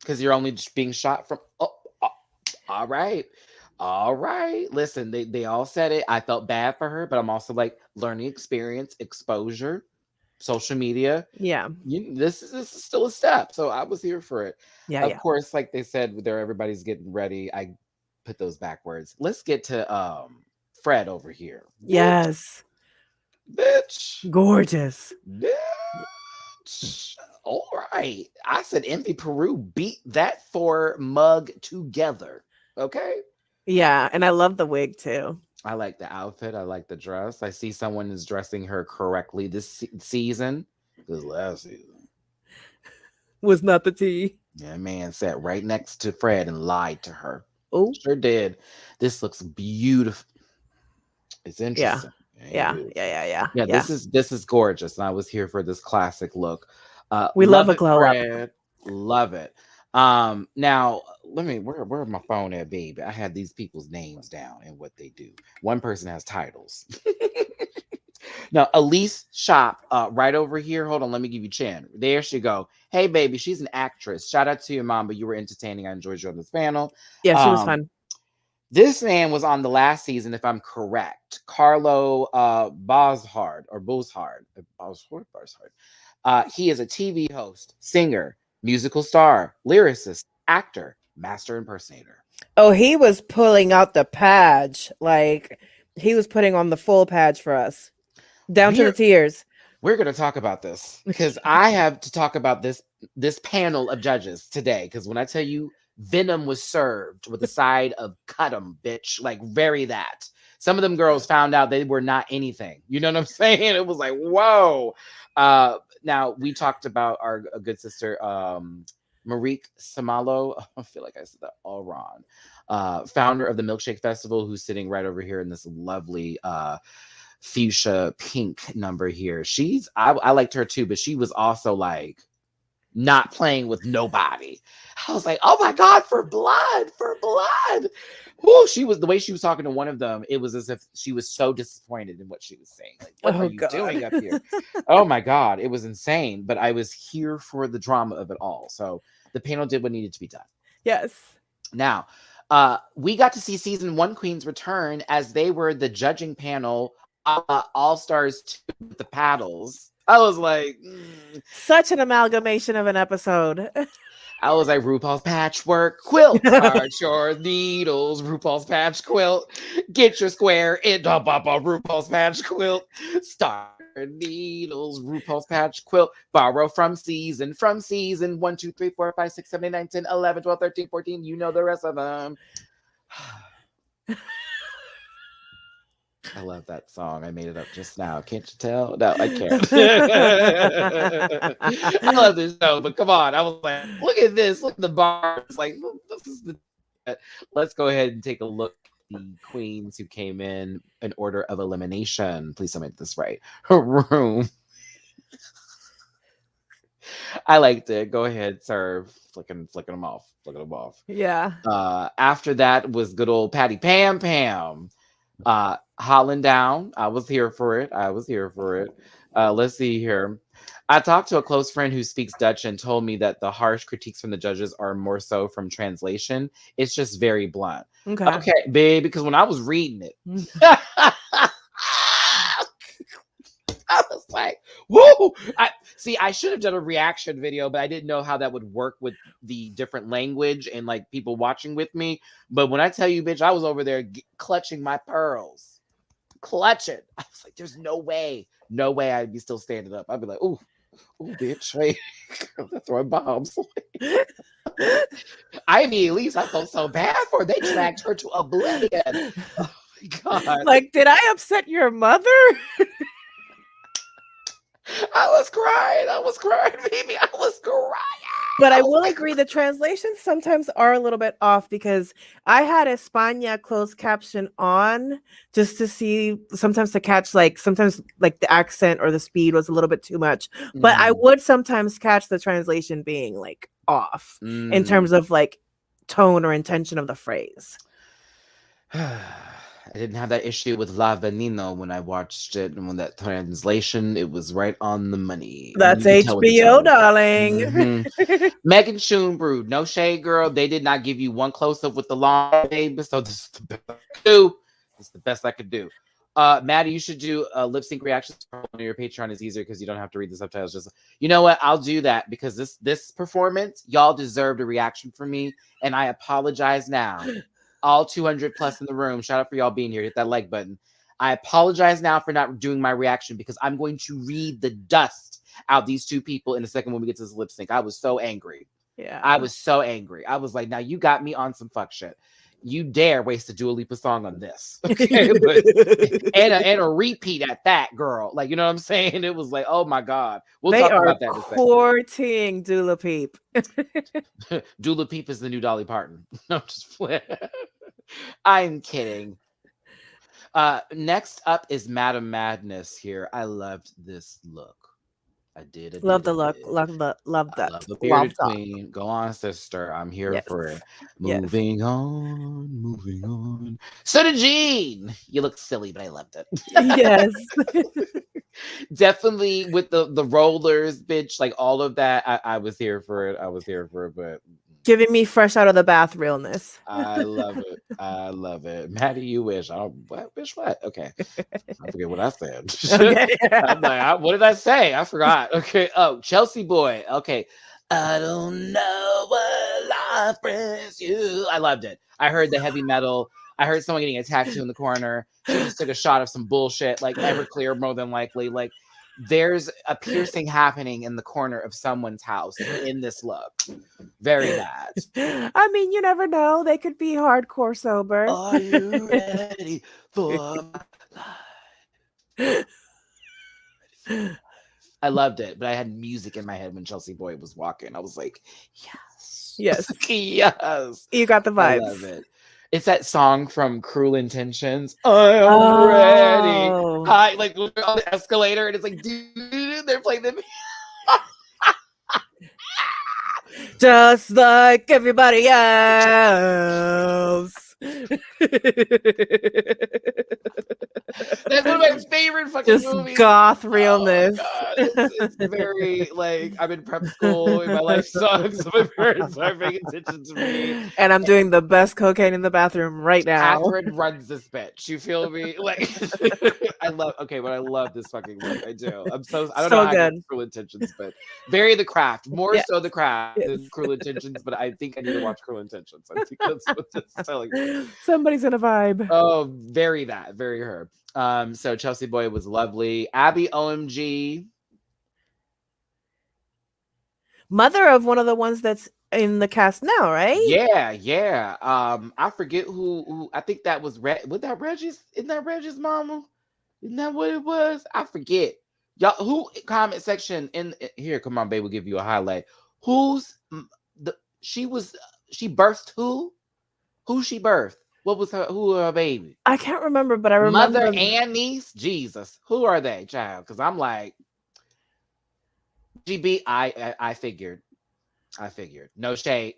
Because you're only just being shot from. Oh, all right. All right. Listen, they all said it. I felt bad for her, but I'm also like learning experience, exposure, social media.
Yeah.
This is still a step. So I was here for it.
Yeah.
Of course, like they said, there everybody's getting ready. I put those backwards. Let's get to Fred over here.
Yes.
Bitch.
Gorgeous.
Bitch. All right. I said Envy Peru beat that 4 mug together. Okay.
Yeah, and I love the wig too.
I like the outfit. I like the dress. I see someone is dressing her correctly this season. Because last season
Was not the tea.
yeah, man sat right next to Fred and lied to her.
Oh,
Sure did. This looks beautiful. It's interesting.
yeah.
This is gorgeous, and I was here for this classic look.
We love a
it,
glow up.
Fred. Love it. Now let me where my phone at, baby? I had these people's names down and what they do. One person has titles. Now, Elise Shop, right over here. Hold on, let me give you Chan. There she go. Hey, baby, she's an actress. Shout out to your mom, but you were entertaining. I enjoyed you on this panel.
Yeah, she was fun.
This man was on the last season, if I'm correct. Carlo Boshard or Boshard. He is a TV host, singer, musical star, lyricist, actor, master impersonator.
Oh, he was pulling out the patch. Like he was putting on the full patch for us. Down to the tears.
We're going to talk about this because I have to talk about this panel of judges today. Because when I tell you Venom was served with a side of cut 'em, bitch, like very that. Some of them girls found out they were not anything. You know what I'm saying? It was like, whoa. Now we talked about our good sister, Marique Samalo. I feel like I said that all wrong. Founder of the Milkshake Festival, who's sitting right over here in this lovely fuchsia pink number here. I liked her too, but she was also like not playing with nobody. I was like, oh my God, for blood. Whoo, the way she was talking to one of them, it was as if she was so disappointed in what she was saying. Like, what are you doing up here? Oh my God, it was insane. But I was here for the drama of it all. So the panel did what needed to be done.
Yes.
Now, we got to see season 1 queens return as they were the judging panel, All-Stars 2 with the paddles. I was like,
such an amalgamation of an episode.
I was like, RuPaul's patchwork quilt. Start your needles, RuPaul's patch quilt. Get your square in RuPaul's patch quilt. Start your needles, RuPaul's patch quilt. Borrow from season 1, 2, 3, 4, 5, 6, 7, 8, 9, 10, 11, 12, 13, 14. You know the rest of them. I love that song. I made it up just now. Can't you tell? No, I can't. I love this show, but come on. I was like, look at this. Look at the bars. Like, this is let's go ahead and take a look at the queens who came in order of elimination. Please tell me this right. Her room. I liked it. Go ahead, serve. Flicking them off.
Yeah.
After that was good old Patty Pam. Holland down. I was here for it. Let's see here. I talked to a close friend who speaks Dutch and told me that the harsh critiques from the judges are more so from translation. It's just very blunt. Okay, babe, because when I was reading it, I was like, whoa. I should have done a reaction video, but I didn't know how that would work with the different language and like people watching with me. But when I tell you, bitch, I was over there clutching my pearls. I was like, there's no way I'd be still standing up. I'd be like, ooh, bitch, hey, throwing bombs. At least I felt so bad for her. They dragged her to oblivion. Oh my God.
Like, did I upset your mother?
I was crying, baby. I was crying.
But I
was
will
like,
agree the translations sometimes are a little bit off because I had España closed caption on just to see sometimes to catch sometimes the accent or the speed was a little bit too much. But I would sometimes catch the translation being off in terms of tone or intention of the phrase.
I didn't have that issue with La Veneno when I watched it, and when that translation, it was right on the money.
That's
You could tell with the
HBO,
tone.
darling.
Mhm. Megan Schoenbrood, no shade, girl. They did not give you one close up with the long baby, so this is the best I could do. This is the best I could do. Maddie, you should do a lip sync reaction on your Patreon. Is easier because you don't have to read the subtitles. Just you know what? I'll do that because this performance, y'all deserved a reaction from me, and I apologize now. All 200 plus in the room. Shout out for y'all being here. Hit that like button. I apologize now for not doing my reaction because I'm going to read the dust out these two people in a second when we get to this lip sync. I was so angry.
Yeah.
I was so angry. I was like, now you got me on some fuck shit. You dare waste a Dua Lipa song on this. Okay, but and a repeat at that, girl. Like, you know what I'm saying? It was like, oh my God. We'll
They
talk
are
about that in a second.
courting Dula Peep.
Dula Peep is the new Dolly Parton. No, I'm just playing. I'm kidding. Next up is Madam Madness here. I loved this look. I did.
Love the look. Love
I
that.
love the
Love
bearded
that.
queen. Go on, sister. I'm here
Yes.
for it.
Yes.
Moving on, moving on. So did Jean. You look silly, but I loved it.
Yes.
Definitely with the rollers, bitch. Like all of that. I was here for it. I was here for it, but
Giving me fresh out of the bath realness.
I love it. I love it. Maddie, you wish. Wish what? Okay. I forget what I said.
Okay.
I'm like, what did I say? I forgot. Okay. Oh, Chelsea boy. Okay. I don't know what life brings you. I loved it. I heard the heavy metal. I heard someone getting a tattoo in the corner. She just took a shot of some bullshit, like Everclear, more than likely. Like, there's a piercing happening in the corner of someone's house in this look. Very bad.
I mean, you never know. They could be hardcore sober.
Are you ready for my life? I loved it, but I had music in my head when Chelsea Boy was walking. I was like, yes.
Yes.
Yes.
You got the vibes.
I love it. It's that song from Cruel Intentions. I am ready. Hi, like we're on the escalator, and it's like, dude, they're playing the
just like everybody else.
That's one of my favorite fucking movies.
Goth realness.
Oh, it's very like I'm in prep school and my life sucks. So my parents aren't paying attention to me.
And I'm doing the best cocaine in the bathroom right now.
Catherine runs this bitch. You feel me? Like I love this fucking look. I do. I don't know how I get Cruel Intentions, but very The Craft. More so The Craft than Cruel Intentions, but I think I need to watch Cruel Intentions. I think that's what it's telling me.
Somebody's in a vibe.
Oh, very her. So Chelsea Boy was lovely. Abby OMG.
Mother of one of the ones that's in the cast now, right?
Yeah. I forget who I think that was was that Reggie's? Isn't that Reggie's mama? Isn't that what it was? I forget. Y'all who comment section in here, come on, babe, we'll give you a highlight. She birthed who? Who she birthed? What was her baby?
I can't remember, but I remember
mother and niece. Jesus, who are they, child? Because I'm like, GB. I figured. No shade.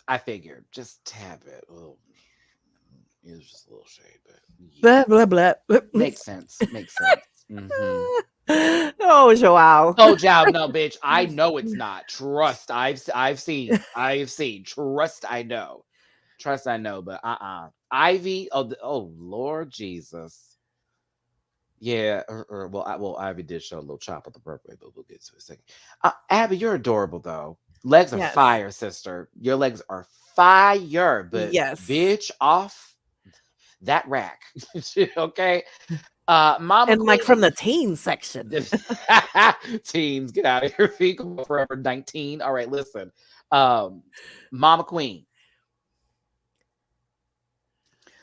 I figured. Just tap it. Oh, it was just a little shade, but
yeah. Blah blah blah.
Makes sense. Mm-hmm.
Oh, Joao.
Oh, Joao. No, bitch. I know it's not. Trust. I've seen. Trust. I know. Trust. I know. But Ivy. Oh, Lord Jesus. Yeah. Well, Ivy did show a little chop at the birthday, but we'll get to it in a second. Abby, you're adorable though. Legs are fire, sister. Your legs are fire, but bitch, off that rack. Okay. Mama
and like
Queen.
from the teen section.
Teens, get out of here. Feet forever 19. All right, listen. Mama Queen.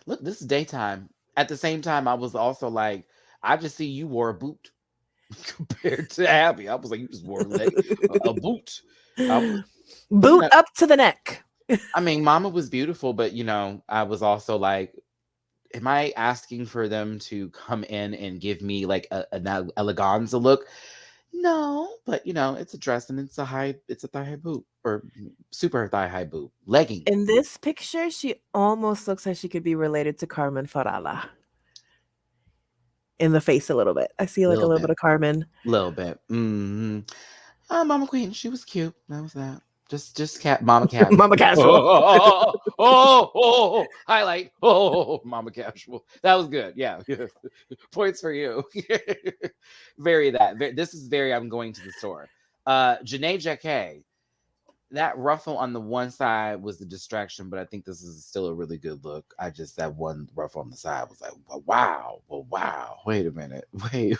Look, this is daytime. At the same time, I was also like, I just see you wore a boot. compared to Abby. I was like, you just wore a boot.
Boot up to the neck.
I mean, Mama was beautiful, but I was also like, am I asking for them to come in and give me like an eleganza look? No, but it's a dress and it's a thigh high boot or super thigh high boot legging.
In this picture, she almost looks like she could be related to Carmen Farala. In the face a little bit. I see like a little bit of Carmen.
Little bit. Mama Queen, she was cute. That was that. Just Mama Casual.
Mama Casual.
Highlight. Mama Casual. That was good. Yeah. Points for you. This is very, I'm going to the store. Janae Jacquet. That ruffle on the one side was the distraction, but I think this is still a really good look. That one ruffle on the side was like, wow. Well, wow. Wait a minute. Wait.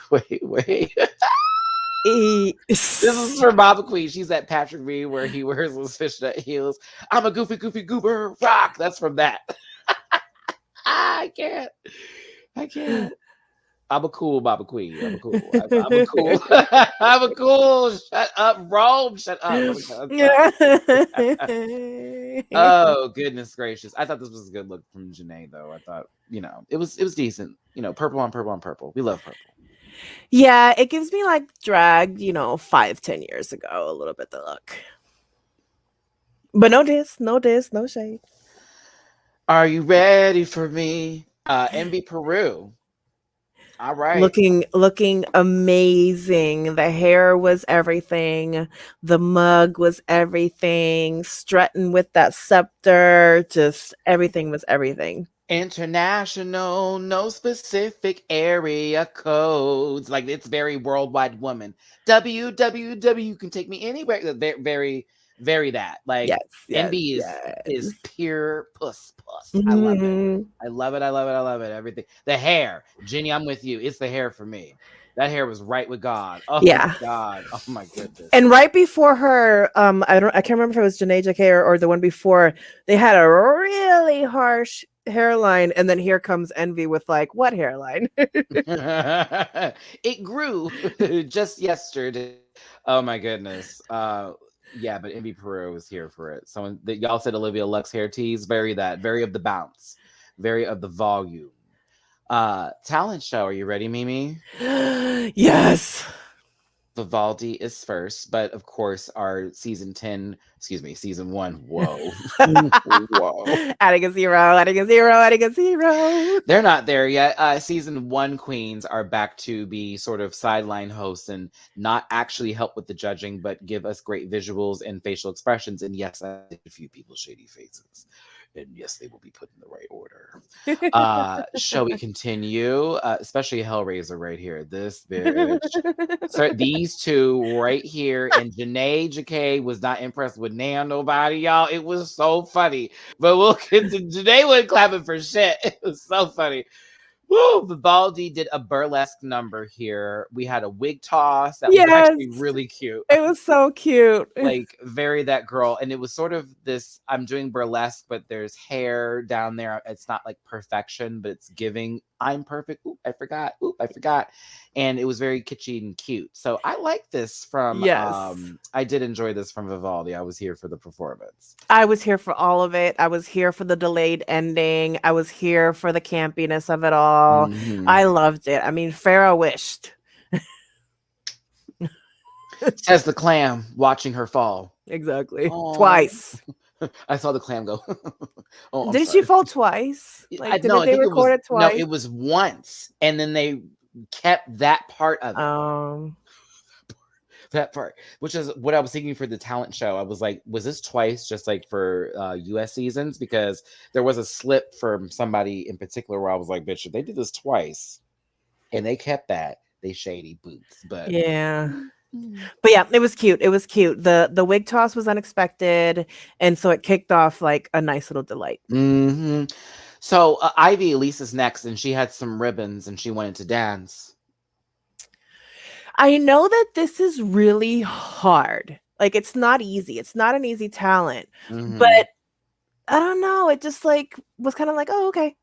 This is for Mama Queen. She's at Patrick V where he wears those fishnet heels. I'm a goofy goober rock. That's from that. I can't. I'm a cool Mama Queen. I'm a cool. I'm a cool. Shut up, Rome. Shut up. Oh, goodness gracious. I thought this was a good look from Janae, though. I thought, it was decent. Purple on purple. We love purple.
Yeah, it gives me like drag, 5-10 years ago, a little bit the look. But no diss, no shade.
Are you ready for me? Envy Peru. All right.
Looking amazing. The hair was everything. The mug was everything. Strutting with that scepter. Just everything was everything.
International, no specific area codes. Like, it's very worldwide woman. WWW, you can take me anywhere. Very, very that. Like,
yes,
Envy is pure puss. I love it. I love it. Everything. The hair. Jenny, I'm with you. It's the hair for me. That hair was right with God. Oh my God. Oh my goodness.
And right before her, I can't remember if it was Janae Jacquet or the one before, they had a really harsh hairline, and then here comes Envy with like, what hairline?
It grew just yesterday. Oh my goodness. Yeah, but Envy Peru was here for it. So y'all said Olivia Lux hair tease, very of the bounce, very of the volume. Talent show. Are you ready, Mimi?
Yes.
Vivaldi is first, but of course our season 1. Whoa. Whoa.
Adding a zero.
They're not there yet. Season 1 queens are back to be sort of sideline hosts and not actually help with the judging, but give us great visuals and facial expressions. And yes, I did a few people's shady faces. And yes, they will be put in the right order. Shall we continue? Especially Hellraiser right here. This bitch. So these two right here. And Janae Jacquet was not impressed with nobody, y'all. It was so funny. But we'll get to Janae wasn't clapping for shit. It was so funny. Woo! Vivaldi did a burlesque number here. We had a wig toss that was actually really cute.
It was so cute.
Like, very that girl. And it was sort of this, I'm doing burlesque, but there's hair down there. It's not like perfection, but it's giving, I'm perfect. Oop, I forgot. And it was very kitschy and cute. So I like this from, I did enjoy this from Vivaldi. I was here for the performance.
I was here for all of it. I was here for the delayed ending. I was here for the campiness of it all.
Mm-hmm.
I loved it. I mean, Farrah wished.
Says the clam watching her fall.
Exactly. Aww. Twice.
I saw the clam go.
Did she fall twice? Like, did they record it twice?
No, it was once. And then they kept that part of it. That part, which is what I was thinking for the talent show. I was like, was this twice just like for US seasons? Because there was a slip from somebody in particular where I was like, bitch, they did this twice and they kept that. They shady boots. But
yeah. But yeah, it was cute. The wig toss was unexpected, and so it kicked off like a nice little delight.
Mm-hmm. So Ivy Elisa's next, and she had some ribbons, and she wanted to dance.
I know that this is really hard. Like, it's not easy. It's not an easy talent, but I don't know. It just like was kind of like, oh, okay.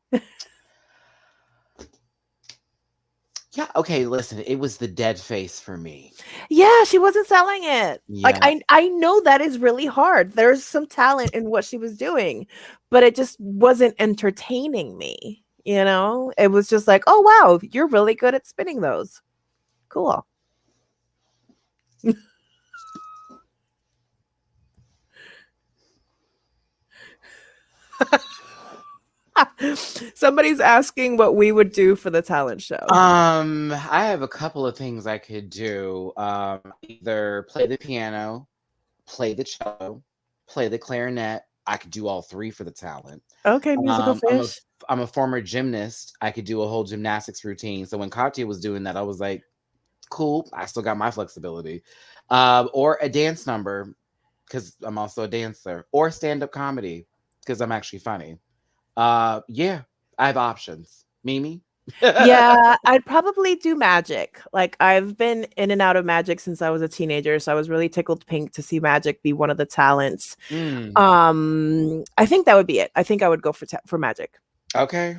Yeah, okay, listen, it was the dead face for me.
Yeah, she wasn't selling it. Like
Yeah.
I know that is really hard. There's some talent in what she was doing, but it just wasn't entertaining me. You know, it was just like, oh wow, you're really good at spinning those. Cool. Somebody's asking what we would do for the talent show.
I have a couple of things I could do. Either play the piano, play the cello, play the clarinet. I could do all three for the talent.
Okay, musical
I'm a
fish.
I'm a former gymnast. I could do a whole gymnastics routine. So when Katya was doing that, I was like, cool. I still got my flexibility. Or a dance number because I'm also a dancer, or stand-up comedy because I'm actually funny. Yeah, I have options. Mimi.
Yeah, I'd probably do magic. Like I've been in and out of magic since I was a teenager, so I was really tickled pink to see magic be one of the talents.
Mm,
I think that would be it. I think I would go for magic.
okay.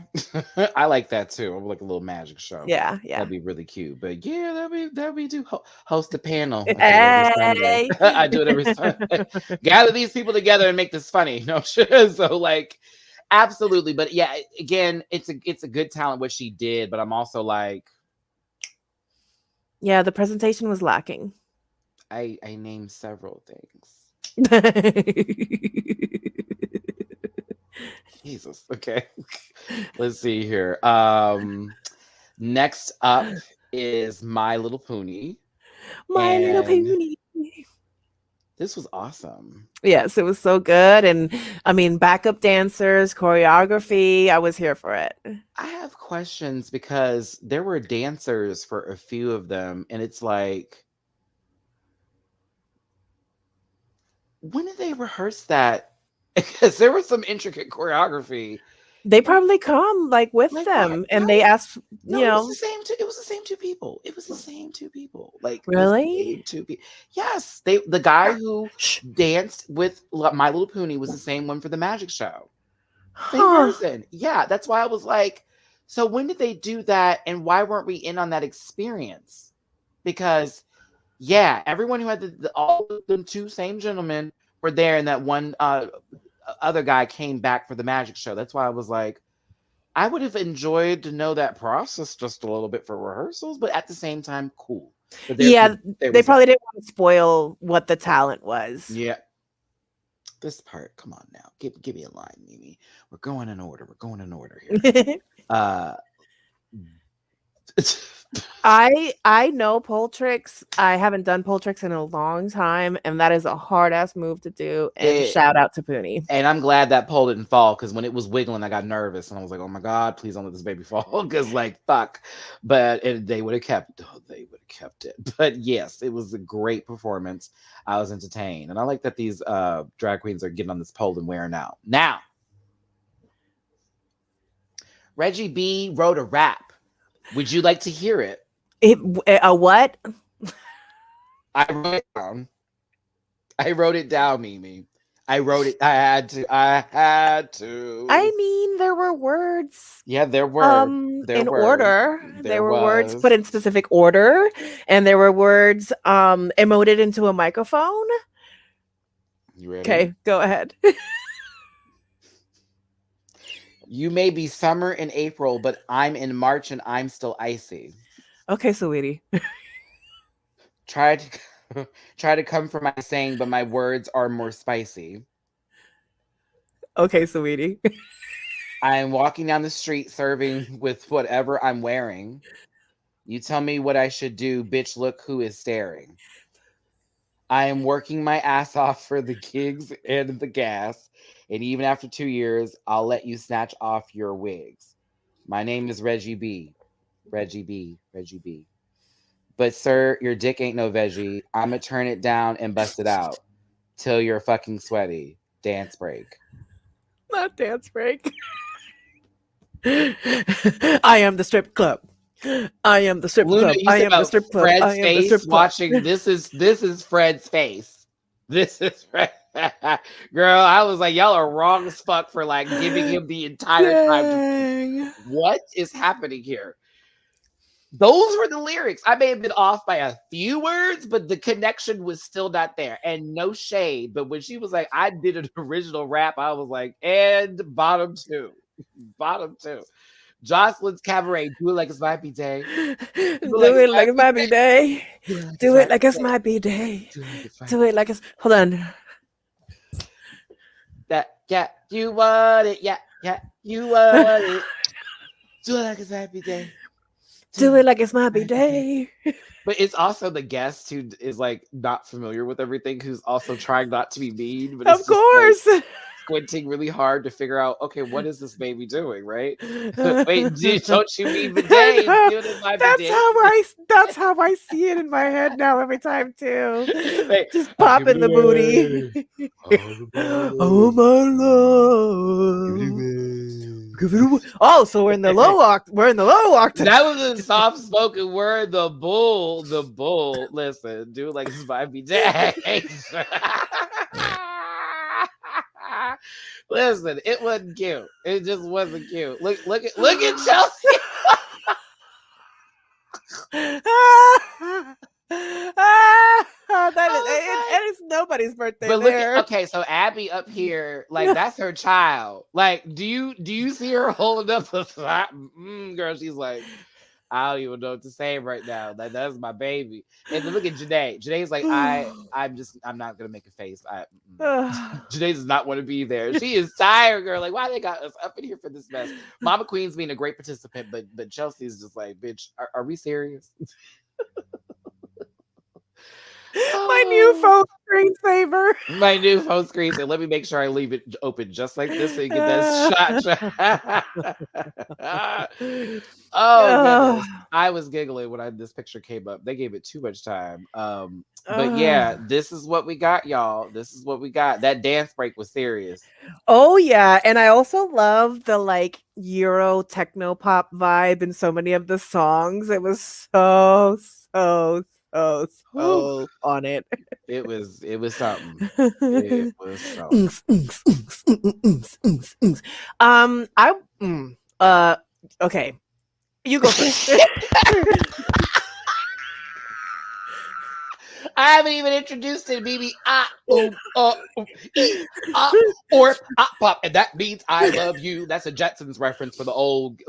I like that too. I would like a little magic show.
Yeah, yeah.
That'd be really cute. But yeah, that'd be do host a panel. I do it every Sunday.
Hey.
I do it every Sunday. Gather these people together and make this funny. No shit. So like absolutely. But yeah, again, it's a good talent what she did, but I'm also like
Yeah, the presentation was lacking.
I named several things. Jesus. Okay. Let's see here. Next up is My Little Pony.
My Little
And
Pony.
this was awesome.
Yes, it was so good. And I mean, backup dancers, choreography, I was here for it.
I have questions because there were dancers for a few of them, and it's like, when did they rehearse that? Because there was some intricate choreography.
They probably come like with
Like,
them, and
why?
they ask,
No,
you
it was
know,
the same. It was the same two people. It was the same two people. Like it was the
really?
same two people. Yes, the guy who
Shh.
danced with My Little Pony was the same one for the magic show. Same
Huh.
person. Yeah, that's why I was like, so when did they do that, and why weren't we in on that experience? Because yeah, everyone who had all the two same gentlemen were there, and that one other guy came back for the magic show. That's why I was like, I would have enjoyed to know that process just a little bit for rehearsals, but at the same time, cool. But
Yeah,
there
they
was
probably didn't want to spoil what the talent was.
yeah. This part, come on now, give me a line, Mimi. We're going in order. We're going in order here.
I know pole tricks. I haven't done pole tricks in a long time, and that is a hard ass move to do. And shout out to Poonie.
And I'm glad that pole didn't fall, because when it was wiggling, I got nervous and I was like, "Oh my god, please don't let this baby fall!" Because like fuck. But they would have kept. Oh, they would have kept it. But yes, it was a great performance. I was entertained, and I like that these drag queens are getting on this pole and wearing out. Now, Reggy B wrote a rap. Would you like to hear it?
A what?
I wrote it down. I wrote it down, Mimi. I wrote it. I had to.
I mean, there were words.
Yeah, there were.
In order. There were words
was.
put in specific order, and there were words emoted into a microphone.
You ready?
Okay, go ahead.
You may be summer in April, but I'm in March and I'm still icy.
Okay, sweetie.
Try to come for my saying, but my words are more spicy.
Okay, sweetie.
I am walking down the street serving with whatever I'm wearing. You tell me what I should do, bitch, look who is staring. I am working my ass off for the gigs and the gas, and even after 2 years, I'll let you snatch off your wigs. My name is Reggy B. Reggy B. Reggy B. But sir, your dick ain't no veggie. I'ma turn it down and bust it out till you're fucking sweaty. Dance break.
Not dance break. I am the strip club. I am the strip
Luna,
club. I am the strip club.
Fred's
I am the strip
face
club.
watching. This is Fred's face. This is Fred. Girl, I was like, y'all are wrong as fuck for like giving him the entire time.
Dang.
What is happening here? Those were the lyrics. I may have been off by a few words, but the connection was still not there. And no shade. But when she was like, I did an original rap, I was like, and bottom two. Bottom two. Jocelyn's Cabaret, do it like it's my happy day.
Do it like it's my B-Day.
Do it like it's
Do
my
it like it's my B-Day.
Do it like it's my
Do it like it's. Hold on.
That, yeah, you want it. Yeah, you want it. Do it like it's my happy day.
Do it like it's my B-Day.
But it's also the guest who is like not familiar with everything, who's also trying not to be mean. But
Of course.
Like, squinting really hard to figure out, okay, what is this baby doing, right? Wait, don't you mean bidet?
That's how I see it in my head now every time too.
Wait,
just popping the booty. Oh my love. Oh, so we're in the low octave. We're in the low octave.
That was a soft spoken word. The bull. Listen, do like this might be day. Listen, it wasn't cute. It just wasn't cute. Look at Chelsea.
That is nobody's birthday.
But okay, so Abby up here, like that's her child. Like, do you see her holding up the girl? She's like, I don't even know what to say right now. Like, that's my baby. And then look at Janae. Janae's like, I'm not gonna make a face. Janae does not want to be there. She is tired, girl. Like, why they got us up in here for this mess? Mama Queen's being a great participant, but Chelsea's just like, bitch, are we serious?
My new phone screensaver.
My new phone screensaver. Let me make sure I leave it open just like this so you get that shot. Goodness. I was giggling when this picture came up. They gave it too much time. But yeah, this is what we got, y'all. This is what we got. That dance break was serious.
Oh yeah, and I also love the like Euro techno pop vibe in so many of the songs. It was so on it.
It was something. It was something.
Okay. You go first.
I haven't even introduced it, BB. Or pop, and that means I love you. That's a Jetsons reference for the old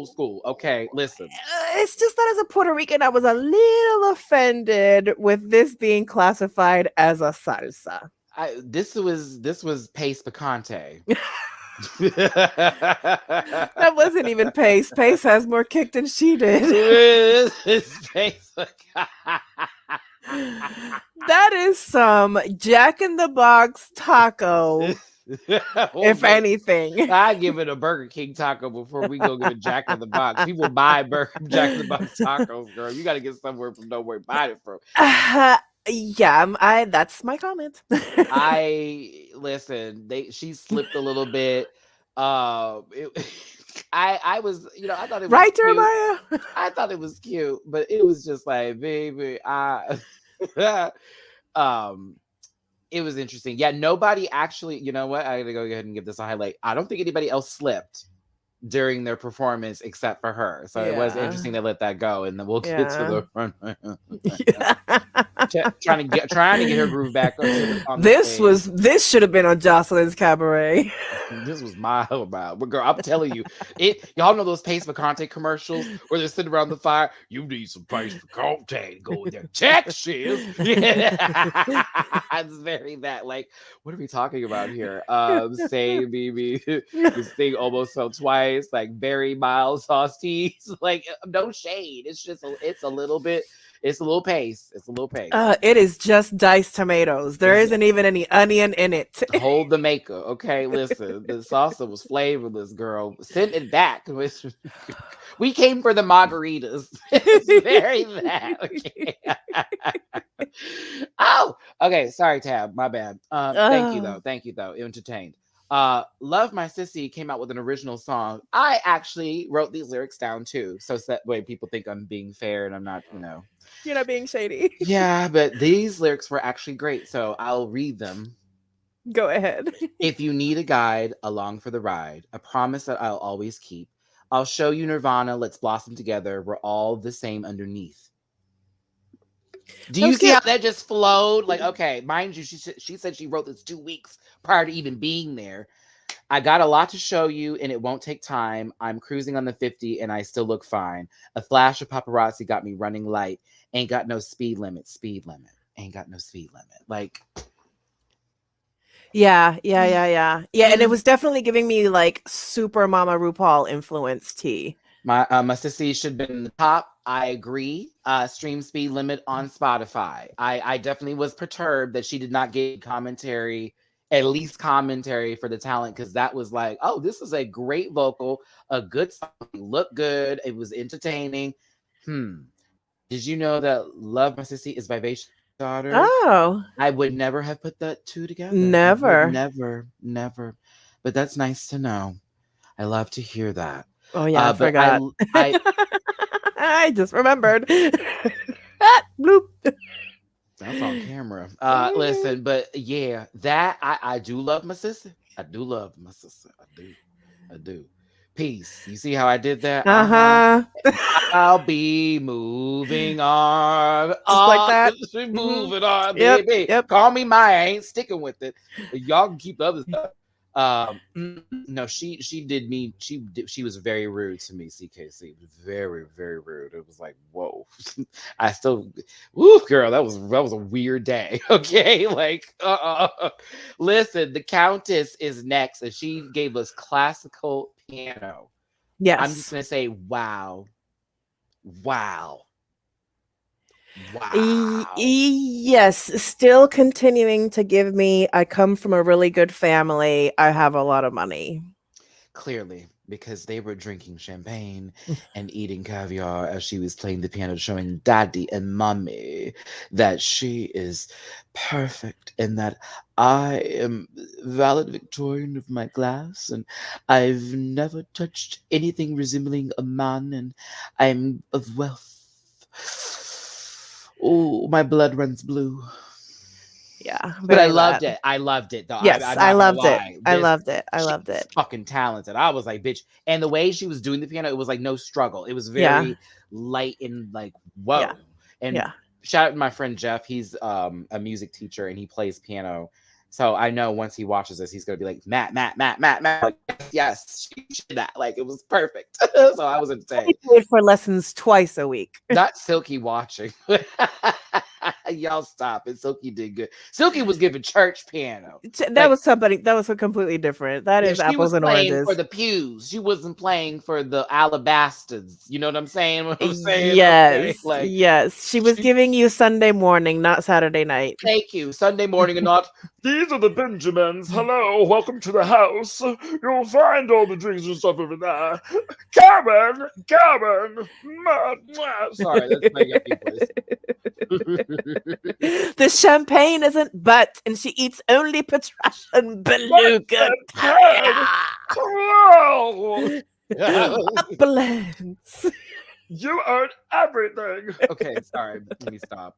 school. Okay, listen.
It's just that as a Puerto Rican, I was a little offended with this being classified as a salsa.
This was Pace Picante.
That wasn't even Pace. Pace has more kick than she did. That is some Jack in the Box taco. If anything,
I give it a Burger King taco before we go get a Jack in the Box. People buy Jack in the Box tacos, girl. You got to get somewhere from nowhere to buy it from.
Yeah, that's my comment.
Listen. She slipped a little bit. I was, I thought it was
right,
cute.
Jeremiah.
I thought it was cute, but it was just like, baby, it was interesting. Yeah, nobody actually, you know what? I gotta go ahead and give this a highlight. I don't think anybody else slipped during their performance except for her. So it was interesting to let that go, and then we'll get to the runway. trying to get her groove back on
this should have been on Jocelyn's Cabaret.
This was my about. But girl, I'm telling you, y'all know those Pace Picante commercials where they're sitting around the fire. You need some Pace Picante to go in there. Texas. It's very that. Like, what are we talking about here? Say maybe this thing almost fell twice. Like very mild sauce teas. Like, no shade. It's just it's a little bit. It's a little pace.
It is just diced tomatoes. There isn't even any onion in it.
Hold the maker. Okay, listen. The salsa was flavorless, girl. Send it back. We came for the margaritas. It's very that. Okay. Oh, okay. Sorry, Tab. My bad. Thank you, though. Entertained. Love My Sissy came out with an original song. I actually wrote these lyrics down too. So that way people think I'm being fair and I'm not,
You're not being shady.
Yeah, but these lyrics were actually great. So I'll read them.
Go ahead.
If you need a guide along for the ride, a promise that I'll always keep. I'll show you Nirvana. Let's blossom together. We're all the same underneath. Do
That
you
was
see
cute.
how that just flowed? Like, okay, mind you, she said she wrote this 2 weeks prior to even being there. I got a lot to show you, and it won't take time. I'm cruising on the 50, and I still look fine. A flash of paparazzi got me running light. Ain't got no speed limit. Speed limit. Ain't got no speed limit. Like,
Yeah. And it was definitely giving me like super Mama RuPaul influence tea.
my sissy should have been in the top. I agree. Stream speed limit on Spotify. I definitely was perturbed that she did not get commentary, at least commentary for the talent, because that was like, oh, this is a great vocal, a good song, looked good, it was entertaining. Did you know that Love My Sissy is Vivacious daughter?
Oh,
I would never have put that two together.
never.
Never. But that's nice to know. I love to hear that.
Oh yeah, I
But
forgot.
I
I just remembered. Bloop.
that's on camera. Listen, but yeah, that I do love my sister. I do love my sister. I do. Peace. You see how I did that? I'll be moving on.
Just like that.
Moving on,
Yep,
baby.
yep.
Call me Maya. I ain't sticking with it. Y'all can keep the other stuff. No, she did me. She was very rude to me. CKC very rude. It was like, whoa. I still, woo, girl, that was a weird day. Okay, like, listen, the Countess is next, and she gave us classical piano.
Yes.
I'm just gonna say, wow.
Yes, still continuing to give me. I come from a really good family. I have a lot of money.
Clearly, because they were drinking champagne and eating caviar as she was playing the piano, showing daddy and mommy that she is perfect and that I am valedictorian of my class and I've never touched anything resembling a man and I'm of wealth. Oh, my blood runs blue.
Yeah,
But I
very
loved
that.
it. I loved it though.
Yes,
I'm
I
not
loved
gonna
it.
lie.
I loved it. I
She's
loved it.
fucking talented. I was like, bitch. And the way she was doing the piano, it was like no struggle. It was
Yeah.
very light and like, whoa.
Yeah.
And
Yeah.
shout out to my friend Jeff. He's a music teacher and he plays piano. So I know once he watches this, he's gonna be like, Matt. Like, yes, she did that. Like it was perfect. So I was insane.
I paid for lessons twice a week.
Not Silky watching. Y'all stop it. Silky did good. Silky was giving church piano.
That was somebody. That was completely different. That is
she
apples
was
and
playing
oranges.
for the pews. She wasn't playing for the alabasters. You know what I'm saying? What I'm saying?
Yes,
Okay, like,
yes. She was giving you Sunday morning, not Saturday night.
Thank you. Sunday morning and not. These are the Benjamins. Hello, welcome to the house. You'll find all the drinks and stuff over there. Karen. Sorry, that's my yucky voice.
The champagne isn't butt, and she eats only Petrasian beluga. Uplands.
You earn everything. Okay, sorry. Let me stop.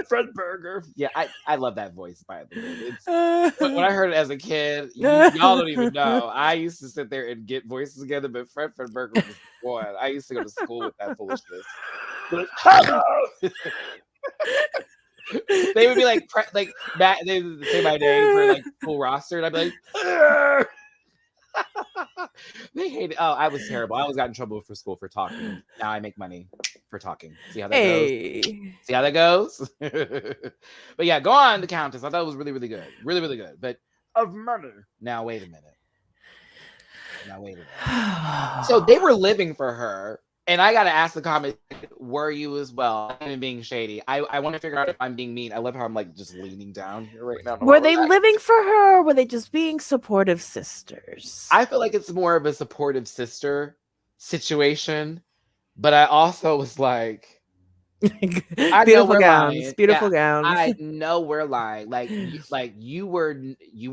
Fred Burger. Yeah, I love that voice, by the way. When I heard it as a kid, y'all don't even know. I used to sit there and get voices together, but Fred Burger was one. I used to go to school with that foolishness. They would be like Matt. They would say my name for like full roster, and I'd be like, they hate it. Oh, I was terrible. I always got in trouble for school for talking. Now I make money for talking. See how that goes? See how that goes? But yeah, go on, the Countess. I thought it was really good. Really good. But of money. Now wait a minute. So they were living for her. And I got to ask the comments, were you as well? I'm even being shady. I want to figure out if I'm being mean. I love how I'm like just leaning down here right now.
Were they living for her? Or were they just being supportive sisters?
I feel like it's more of a supportive sister situation. But I also was like,
beautiful gowns.
I know we're lying. Like you were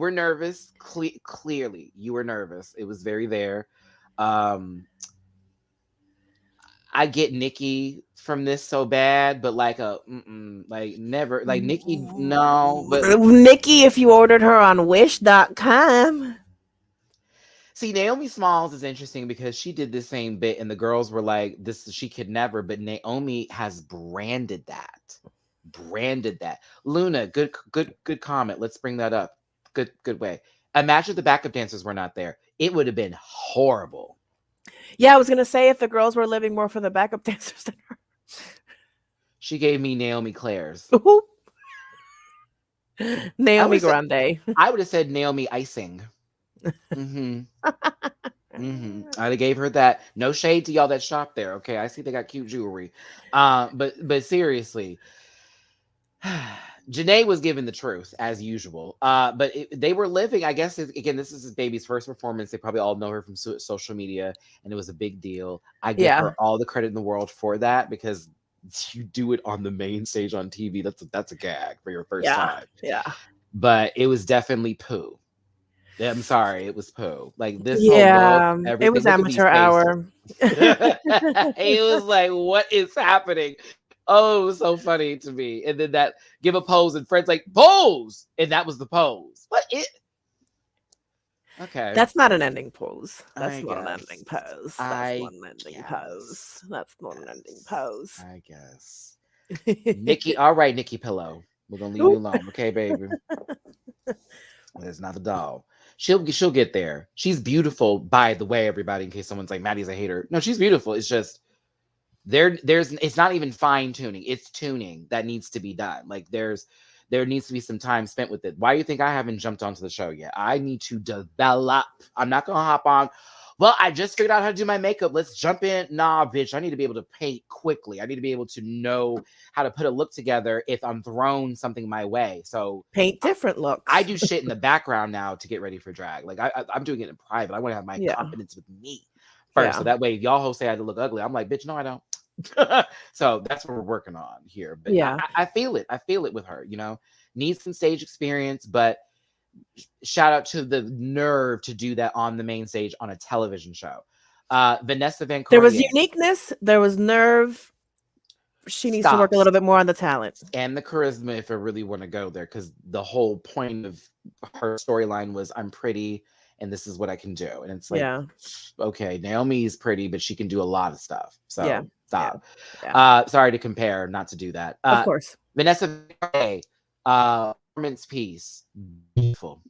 nervous. Clearly, you were nervous. It was very there. I get Nikki from this so bad, but like never, like Nikki, no. But
Nikki, if you ordered her on Wish.com.
See, Naomi Smalls is interesting because she did the same bit, and the girls were like, "This she could never." But Naomi has branded that, Luna, good comment. Let's bring that up. Good way. Imagine if the backup dancers were not there. It would have been horrible.
Yeah, I was gonna say if the girls were living more for the backup dancers than her.
She gave me Naomi Claire's.
Naomi Grande.
I would have said Naomi Icing. I'd have gave her that. No shade to y'all that shop there. Okay, I see they got cute jewelry. But seriously, Janae was given the truth as usual. But they were living. I guess again, this is his baby's first performance. They probably all know her from social media, and it was a big deal. I give her all the credit in the world for that because you do it on the main stage on TV. That's a gag for your first time.
Yeah.
But it was definitely poo. I'm sorry, it was poo. Like this
Yeah,
whole look,
it was amateur hour.
It was like, what is happening? Oh, it was so funny to me. And then that give a pose, and Fred's like, pose, and that was the pose. What it? Okay,
that's not an ending pose. That's not an
guess.
ending pose. That's not an ending pose. That's not an ending pose.
I guess. Nikki, all right, Nikki Pillow. We're gonna leave you alone, okay, baby? That's not the doll. She'll get there. She's beautiful, by the way, everybody, in case someone's like, Maddie's a hater. No, she's beautiful. It's just it's not even fine tuning. It's tuning that needs to be done. Like there needs to be some time spent with it. Why do you think I haven't jumped onto the show yet? I need to develop. I'm not gonna hop on. Well, I just figured out how to do my makeup. Let's jump in. Nah, bitch. I need to be able to paint quickly. I need to be able to know how to put a look together if I'm thrown something my way. So
paint different looks.
I do shit in the background now to get ready for drag. Like I'm doing it in private. I want to have my confidence with me first. So that way, if y'all hosts say I had to look ugly, I'm like, bitch, no, I don't. So that's what we're working on here. But I feel it. I feel it with her. You know, needs some stage experience, but shout out to the nerve to do that on the main stage on a television show. Vanessa Van Cartier.
There was uniqueness. There was nerve. She needs to work a little bit more on the talent
and the charisma if I really want to go there, because the whole point of her storyline was I'm pretty and this is what I can do. And it's like, okay, Naomi's pretty, but she can do a lot of stuff. So stop. Sorry to compare, not to do that.
Of course.
Vanessa Van Cartier, performance piece, beautiful.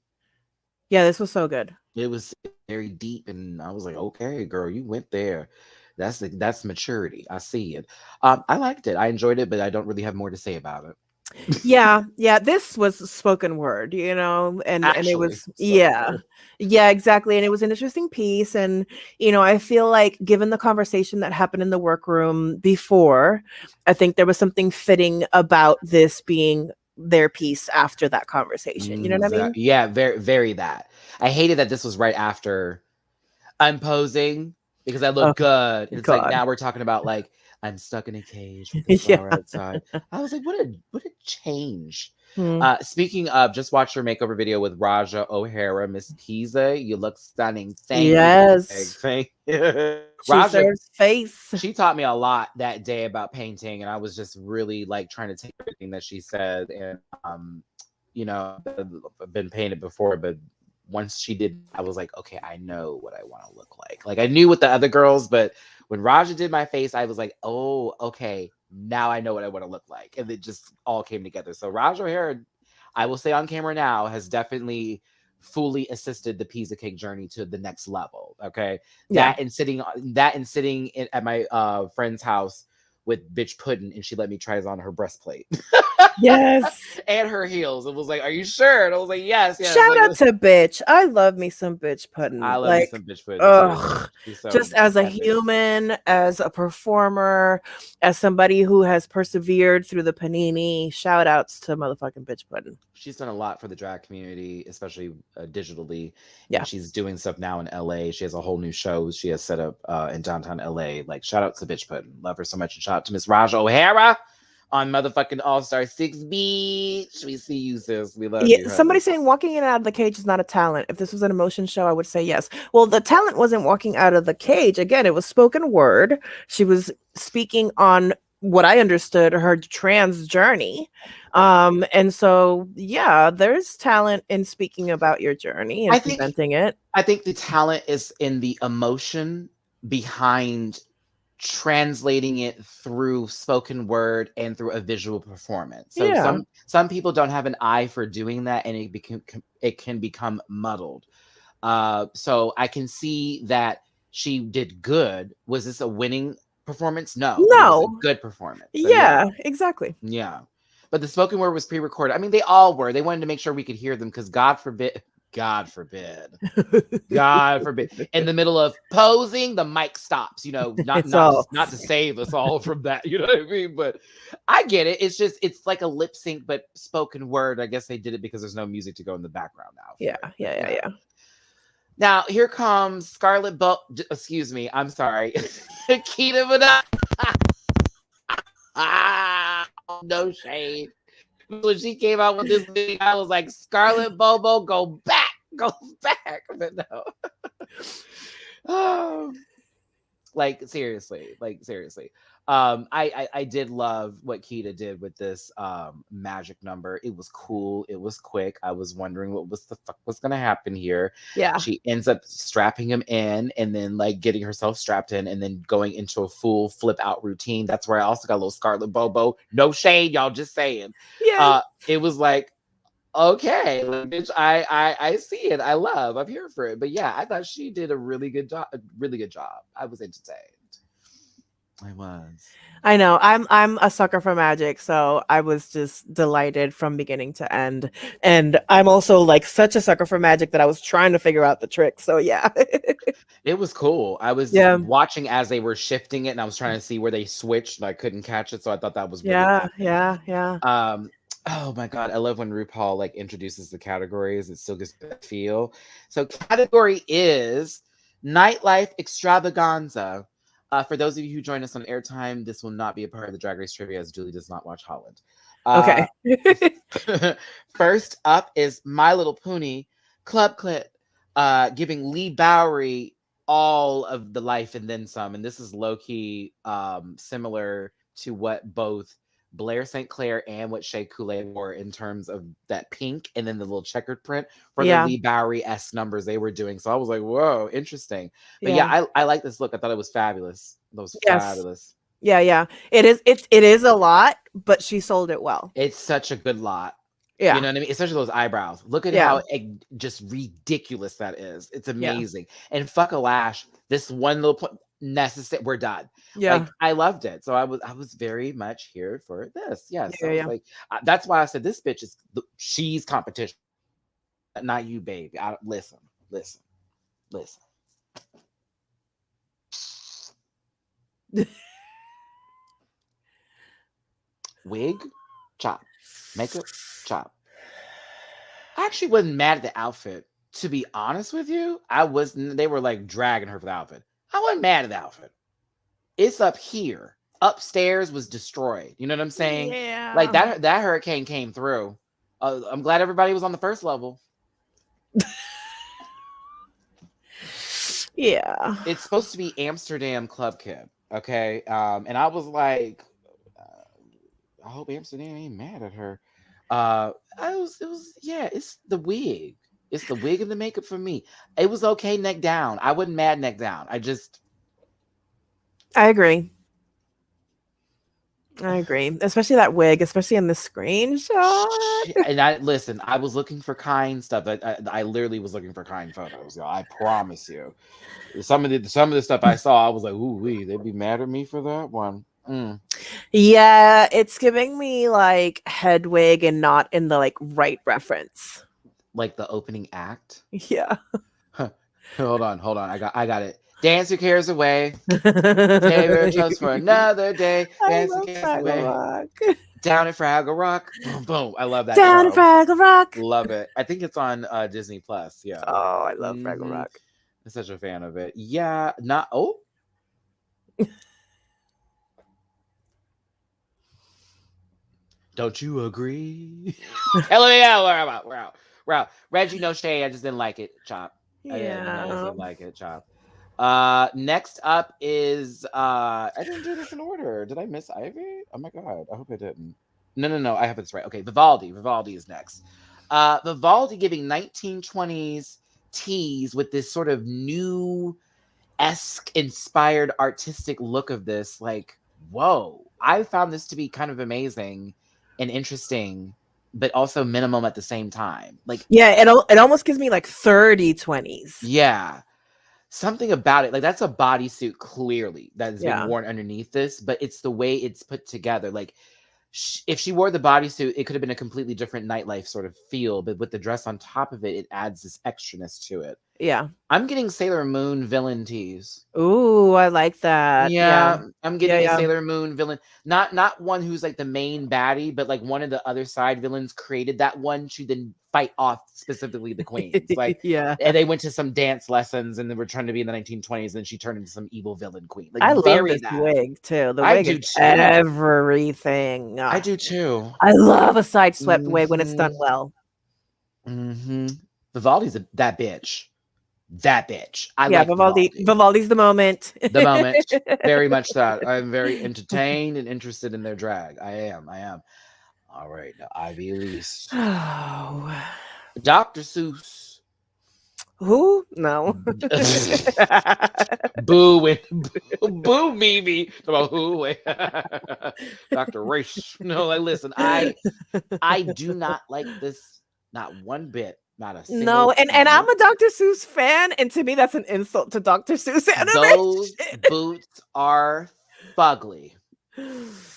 Yeah, this was so good.
It was very deep, and I was like, okay, girl, you went there. That's maturity. I see it. I liked it. I enjoyed it, but I don't really have more to say about it.
Yeah, this was spoken word, you know, and it was exactly, and it was an interesting piece, and you know, I feel like given the conversation that happened in the workroom before, I think there was something fitting about this being their piece after that conversation. You know what I mean?
Yeah, very, very that. I hated that this was right after I'm posing because I look good. And it's like now we're talking about like I'm stuck in a cage with the flower outside. I was like, what a change. Speaking of, just watched your makeover video with Raja O'Hara, Miss Pisa. You look stunning. Thank you. Thank you.
Raja's face.
She taught me a lot that day about painting, and I was just really like trying to take everything that she said. And you know, I've been painted before, but once she did, I was like, okay, I know what I want to look like. Like I knew with the other girls, but when Raja did my face, I was like, oh, okay, now I know what I want to look like. And it just all came together. So Raja O'Hara, I will say on camera now, has definitely fully assisted the Pizza Cake journey to the next level. Okay. That and sitting at my friend's house with bitch pudding, and she let me try on her breastplate.
Yes.
And her heels. It was like, are you sure? And I was like, yes.
Shout out to bitch. I love me some bitch pudding.
I love me some bitch pudding.
Just as a human, as a performer, as somebody who has persevered through the panini, shout outs to motherfucking bitch pudding.
She's done a lot for the drag community, especially digitally. Yeah. And she's doing stuff now in LA. She has a whole new show she has set up in downtown LA. Like, shout out to bitch pudding. Love her so much. And shout out to Miss Raja O'Hara on motherfucking All-Star 6 Beach. We see you, sis. We love you.
Somebody saying walking in and out of the cage is not a talent. If this was an emotion show, I would say yes. Well, the talent wasn't walking out of the cage. Again, it was spoken word. She was speaking on what I understood, her trans journey. And so, yeah, there's talent in speaking about your journey
I
and
think
presenting it.
I think the talent is in the emotion behind translating it through spoken word and through a visual performance. So
Yeah.
some people don't have an eye for doing that, and it can become muddled. So I can see that she did good. Was this a winning performance? No, but it was a
No.
good performance. So yeah,
Yeah, exactly.
yeah. But the spoken word was pre-recorded. I mean, they all were. They wanted to make sure we could hear them because God forbid, God forbid. In the middle of posing, the mic stops. You know,
It's all
not to save us all from that. You know what I mean? But I get it. It's just it's like a lip sync, but spoken word. I guess they did it because there's no music to go in the background now
yeah,
for it. But
yeah, yeah,
yeah.
yeah.
Now here comes Scarlett. Excuse me. I'm sorry. Keita Vanessa. No shade. When she came out with this video, I was like, Scarlett Bobo, go back. But no. Oh, like seriously. I did love what Keita did with this magic number. It was cool. It was quick. I was wondering what was the fuck was gonna happen here.
Yeah.
She ends up strapping him in and then like getting herself strapped in and then going into a full flip out routine. That's where I also got a little Scarlet Bobo. No shade, y'all, just saying.
Yeah.
It was like, okay, like, bitch, I see it. I'm here for it. But yeah, I thought she did a really good job. I was entertained. I was.
I know. I'm a sucker for magic, so I was just delighted from beginning to end. And I'm also like such a sucker for magic that I was trying to figure out the trick. So yeah.
It was cool. I was
Yeah.
watching as they were shifting it, and I was trying to see where they switched, and I couldn't catch it, so I thought that was really
Yeah,
cool.
yeah, yeah.
Oh my god, I love when RuPaul like introduces the categories. It still gives that feel. So category is nightlife extravaganza. For those of you who join us on airtime, this will not be a part of the Drag Race trivia as Julie does not watch Holland.
Okay.
First up is My Little Pony Club Clit, giving Lee Bowery all of the life and then some. And this is low key similar to what both Blair St. Clair and what Shea Coulee wore in terms of that pink and then the little checkered print for the
Yeah.
Lee Bowery S numbers they were doing. So I was like, whoa, interesting. But
Yeah.
yeah, I like this look. I thought it was fabulous. That was
Yes.
fabulous.
Yeah, yeah. It is a lot, but she sold it well.
It's such a good lot.
Yeah.
You know what I mean? Especially those eyebrows. Look at
Yeah.
how just ridiculous that is. It's
Yeah.
amazing. And fuck a lash. This one little necessary. We're done.
Yeah.
Like I loved it. So I was very much here for this. Yes.
Yeah,
I was
yeah.
like, that's why I said this bitch is she's competition, not you, baby. Listen. Wig, chop. Makeup, chop. I actually wasn't mad at the outfit. To be honest with you, they were like dragging her for the outfit. I wasn't mad at the outfit. It's up here. Upstairs was destroyed. You know what I'm saying?
Yeah.
Like that hurricane came through. I'm glad everybody was on the first level.
Yeah.
It's supposed to be Amsterdam Club Kid. Okay. And I was like, I hope Amsterdam ain't mad at her. It's the wig. It's the wig and the makeup for me. It was okay neck down. I wasn't mad neck down.
I agree. Especially that wig, especially in the screenshot.
And I was looking for kind stuff. I literally was looking for kind photos. I promise you. Some of the stuff I saw, I was like, ooh, they'd be mad at me for that one.
Yeah, it's giving me like Hedwig and not in the like right reference.
Like the opening act.
Yeah.
Hold on. I got it. Dance your cares away. Save your trust for another day. Dance your cares away.
Rock.
Down at Fraggle Rock. Boom, boom. I love that.
Down at Fraggle Rock.
Love it. I think it's on Disney Plus. Yeah.
Oh, I love Fraggle Rock.
I'm such a fan of it. Yeah. Not. Oh. Don't you agree? Hello, yeah, we're out. Reggie, no shade. I just didn't like it. Chop.
Yeah.
I didn't like it. Chop. Next up is I didn't do this in order. Did I miss Ivy? Oh my god, I hope I didn't. No, I have this right. Okay, Vivaldi. Vivaldi is next. Vivaldi giving 1920s tease with this sort of new esque inspired artistic look of this. Like, whoa, I found this to be kind of amazing and interesting, but also minimum at the same time. Like,
Yeah, it almost gives me like 30/20s.
yeah, something about it. Like, that's a bodysuit clearly that is being
Yeah.
worn underneath this, but it's the way it's put together. Like, if she wore the bodysuit, it could have been a completely different nightlife sort of feel, but with the dress on top of it, it adds this extraness to it.
Yeah.
I'm getting Sailor Moon villain tease.
Ooh, I like that. Yeah.
Yeah, I'm getting a
Yeah.
Sailor Moon villain. Not one who's like the main baddie, but like one of the other side villains created that one to then fight off specifically the queens. Like,
Yeah.
and they went to some dance lessons and they were trying to be in the 1920s, and she turned into some evil villain queen. Like,
I love
very
this
that.
wig too. The
I
wig
do
is
too.
everything.
I do too.
I love a side swept wig when it's done
Mhm.
well.
Vivaldi's that bitch. That bitch. I
Yeah,
like Vivaldi.
Vivaldi's the moment.
The moment. Very much that. I'm very entertained and interested in their drag. I am. All right. Now, Ivy Elise.
Oh.
Dr. Seuss.
Who? No.
Boo and boo Mimi. About who? Dr. Race. No, like, listen, I do not like this, not one bit. Not a single.
No, and I'm a Dr. Seuss fan, and to me that's an insult to Dr. Seuss animation.
Those boots are fugly.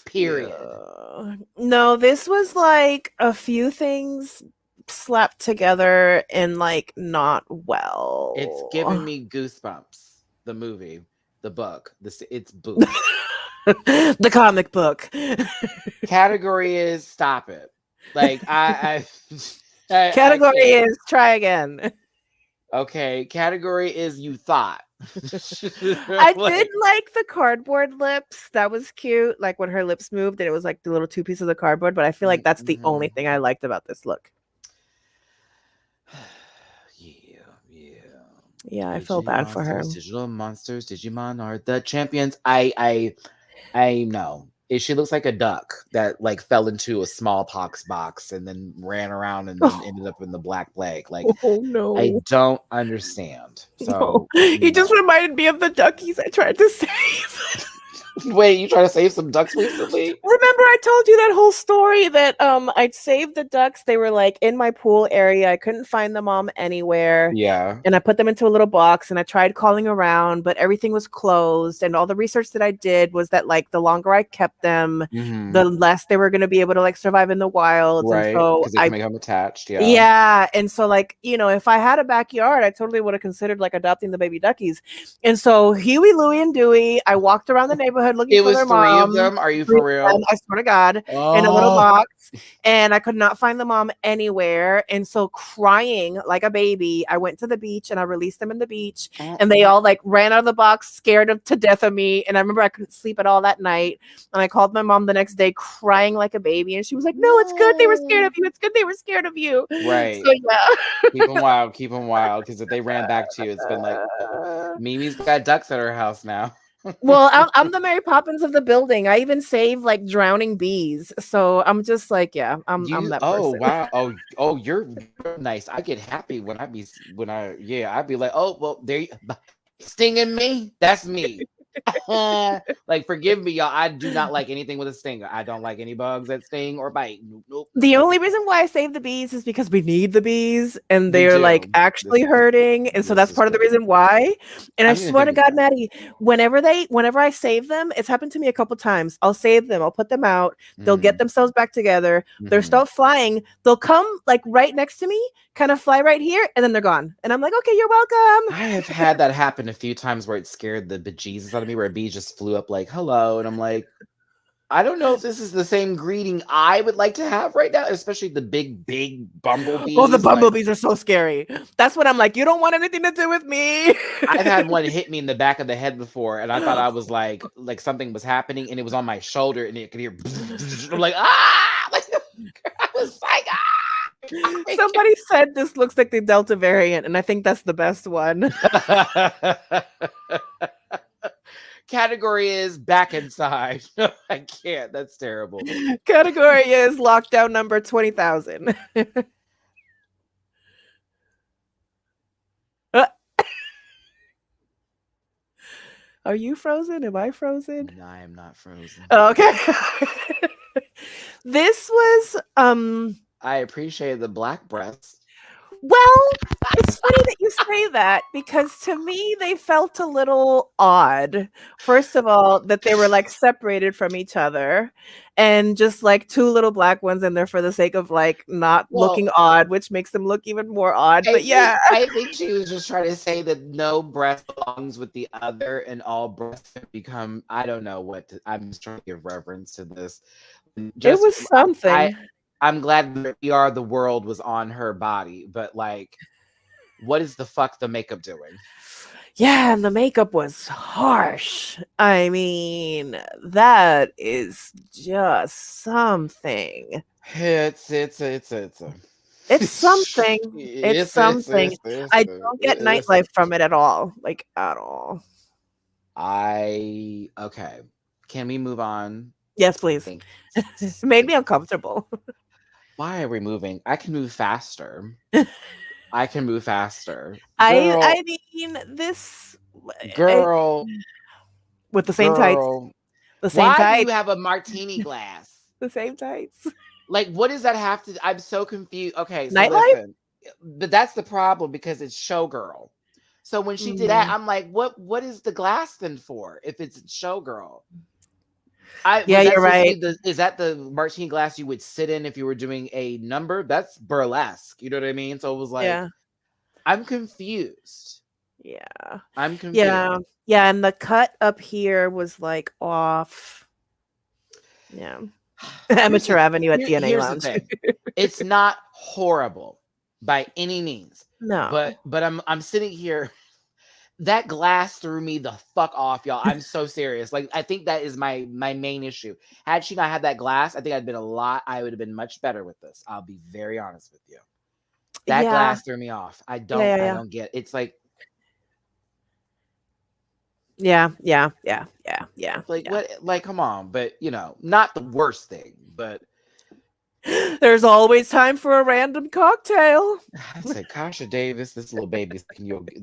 Period.
Yeah. No, this was like a few things slapped together and like not well.
It's giving me Goosebumps. The movie, the book, it's boots.
The comic book.
Category is stop it. Like, I
Category is try again.
Okay, category is you thought.
I did like the cardboard lips. That was cute. Like when her lips moved and it was like the little two pieces of cardboard. But I feel like that's the only thing I liked about this look. Yeah, I feel bad for her.
Digital monsters, Digimon are the champions. I know. She looks like a duck that like fell into a smallpox box and then ran around and then ended up in the Black Plague. Like,
oh no,
I don't understand. So
he just reminded me of the duckies I tried to save.
Wait, you trying to save some ducks recently?
Remember I told you that whole story that I'd saved the ducks. They were like in my pool area. I couldn't find the mom anywhere.
Yeah.
And I put them into a little box and I tried calling around, but everything was closed. And all the research that I did was that like the longer I kept them, the less they were going to be able to like survive in the wild.
Right.
And so
Because they can become attached. Yeah.
Yeah. And so like, you know, if I had a backyard, I totally would have considered like adopting the baby duckies. And so Huey, Louie, and Dewey, I walked around the neighborhood looking for their mom.
It was 3 of them? Are you for real?
I swear to God, in a little box. And I could not find the mom anywhere. And so crying like a baby, I went to the beach and I released them in the beach. And they all like ran out of the box, scared to death of me. And I remember I couldn't sleep at all that night. And I called my mom the next day crying like a baby. And she was like, no, it's good. They were scared of you. It's good. They were scared of you.
Right.
So yeah.
Keep them wild. Because if they ran back to you, it's been like, Mimi's got ducks at her house now.
Well, I'm the Mary Poppins of the building. I even save like drowning bees. So I'm just like, yeah, I'm that person.
Wow. Oh, you're nice. I get happy when I'd be like, oh, well, there you stinging me. That's me. Like, forgive me, y'all. I do not like anything with a stinger. I don't like any bugs that sting or bite. Nope.
The only reason why I save the bees is because we need the bees and they're like actually hurting. And so that's part of the reason why. And I swear to God, Maddie, whenever I save them, it's happened to me a couple times. I'll save them. I'll put them out. They'll get themselves back together. They'll start flying. They'll come like right next to me, kind of fly right here, and then they're gone. And I'm like, okay, you're welcome.
I have had that happen a few times where it scared the bejesus out of me, where a bee just flew up like, hello. And I'm like, I don't know if this is the same greeting I would like to have right now, especially the big bumblebees.
Oh, the bumblebees are so scary. That's what I'm like, you don't want anything to do with me.
I've had one hit me in the back of the head before, and I thought I was like something was happening, and it was on my shoulder, and it could hear. I'm like, ah! Like, I was like, ah!
Somebody said this looks like the Delta variant, and I think that's the best one.
Category is back inside. I can't. That's terrible.
Category is lockdown number 20,000. Are you frozen? Am I frozen?
No, I am not frozen.
Oh, okay. This was
I appreciate the black breasts.
well, it's funny that you say that because to me they felt a little odd. First of all, that they were like separated from each other and just like two little black ones in there for the sake of like not looking odd, which makes them look even more odd. But yeah,
I think she was just trying to say that no breast belongs with the other and all breasts become, I don't know what I'm just trying to give reverence to this.
It was something.
I'm glad that We Are the World was on her body, but like, what is the fuck the makeup doing?
Yeah, and the makeup was harsh. I mean, that is just something.
It's
something. It's something. I don't get nightlife from it at all. Like at all.
Okay. Can we move on?
Yes, please. It made me uncomfortable.
Why are we moving? I can move faster. I can move faster.
I mean, this
girl
with the same tights. The same
why
tights.
do you have a martini glass?
The same tights.
Like, what does that have to? I'm so confused. Okay, so
nightlife?
Listen, but that's the problem because it's showgirl. So when she did that, I'm like, what is the glass then for? If it's showgirl.
Yeah, you're right.
Is that the martini glass you would sit in if you were doing a number? That's burlesque. You know what I mean? So it was like,
yeah.
I'm confused.
Yeah.
I'm confused.
Yeah. Yeah. And the cut up here was like off. Yeah. Amateur Avenue at DNA Lounge.
It's not horrible by any means.
No.
But I'm sitting here. That glass threw me the fuck off, y'all. I'm so serious. Like, I think that is my main issue. Had she not had that glass, I think I would have been much better with this. I'll be very honest with you. That glass threw me off. I don't get it's like
Yeah.
Like what? Like, come on, but not the worst thing, but
there's always time for a random cocktail.
I said, Kasha Davis, this little baby's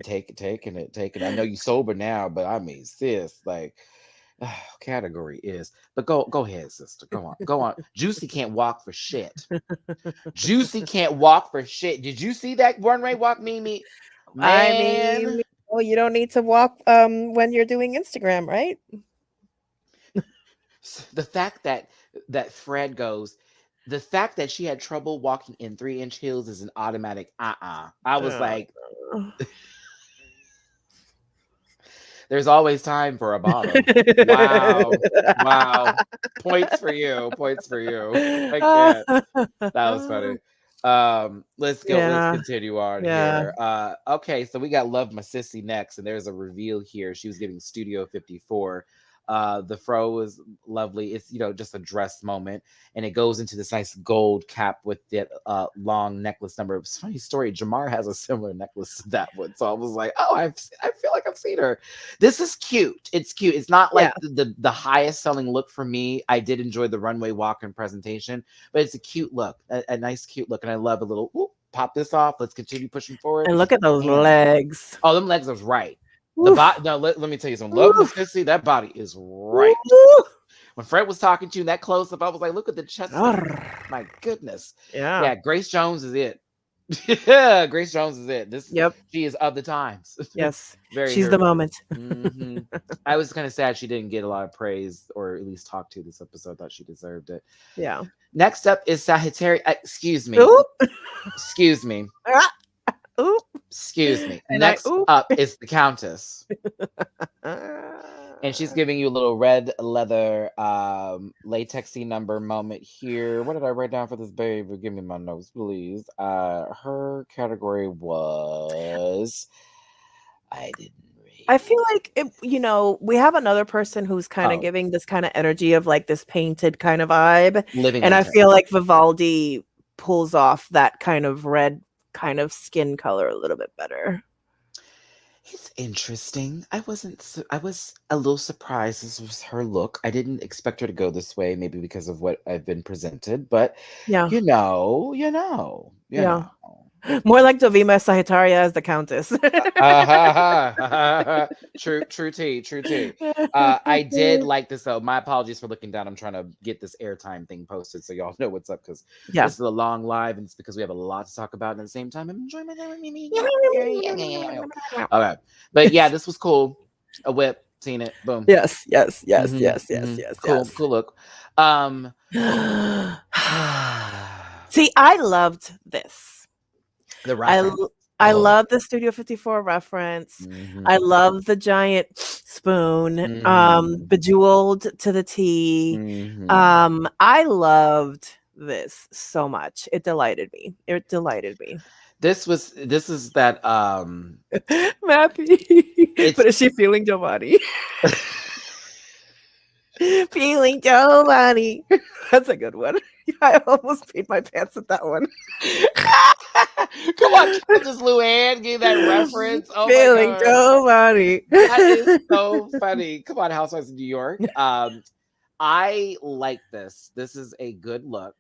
taking it. I know you sober now, but I mean, sis, like, category is. But go ahead, sister. Go on. Juicy can't walk for shit. Juicy can't walk for shit. Did you see that runway walk, Mimi? Man.
I mean, well, you don't need to walk when you're doing Instagram, right?
The fact that Fred goes. The fact that she had trouble walking in 3-inch heels is an automatic I was like, there's always time for a bottom. Wow. Points for you. I can't. That was funny. Let's continue on here. Okay, so we got Love My Sissy next, and there's a reveal here. She was giving Studio 54. The fro was lovely. It's just a dress moment, and it goes into this nice gold cap with that long necklace number. It's a funny story. Jamar has a similar necklace to that one, so I was like, oh, I feel like I've seen her. This is cute. It's cute. It's not like the highest selling look for me. I did enjoy the runway walk and presentation, but it's a cute look, a nice cute look, and I love a little. Ooh, pop this off. Let's continue pushing forward.
And look at those legs.
Oh, them legs was right. The body. No, let me tell you something. Love the Sissy. That body is right. When Fred was talking to you in that close up, I was like, look at the chest. My goodness. Yeah. Grace Jones is it. Yeah, Grace Jones is it. She is of the times.
Yes. She's the moment.
Mm-hmm. I was kind of sad she didn't get a lot of praise or at least talk to this episode. Thought she deserved it.
Yeah.
Next up is Sagittarius. Excuse me. Excuse me.
Ooh.
Excuse me. Next up is the Countess. And she's giving you a little red leather latexy number moment here. What did I write down for this baby? Give me my notes, please. Her category was I didn't read.
I feel like we have another person who's kind of giving this kind of energy of like this painted kind of vibe.
Living
and I feel like Vivaldi pulls off that kind of red kind of skin color a little bit better.
It's interesting. I was a little surprised this was her look. I didn't expect her to go this way, maybe because of what I've been presented, but
Yeah,
you
yeah.
know.
More like Dovima Sagittaria as the Countess.
True tea, true tea. I did like this though. My apologies for looking down. I'm trying to get this airtime thing posted so y'all know what's up because
Yeah.
this is a long live and it's because we have a lot to talk about. And at the same time, I'm enjoying my time with Mimi. Okay, but yeah, this was cool. A whip, seen it. Boom.
Yes, yes, yes,
Mhm,
yes, yes,
mhm.
yes,
Cool, cool look. Um,
See, I loved this.
the
I
reference.
l- I
Oh.
love the Studio 54 reference.
Mhm,
I love the giant spoon,
mhm,
bejeweled to the T.
mhm.
I loved this so much. It delighted me. It delighted me.
This is that
Matthew.
it's
But is she feeling Giovanni? Feeling Giovanni. That's a good one. I almost peed my pants at that one.
Come on, Countess Luann gave that reference. Oh my
Feeling
god.
Giovanni.
That is so funny. Come on, Housewives of New York. I like this. This is a good look.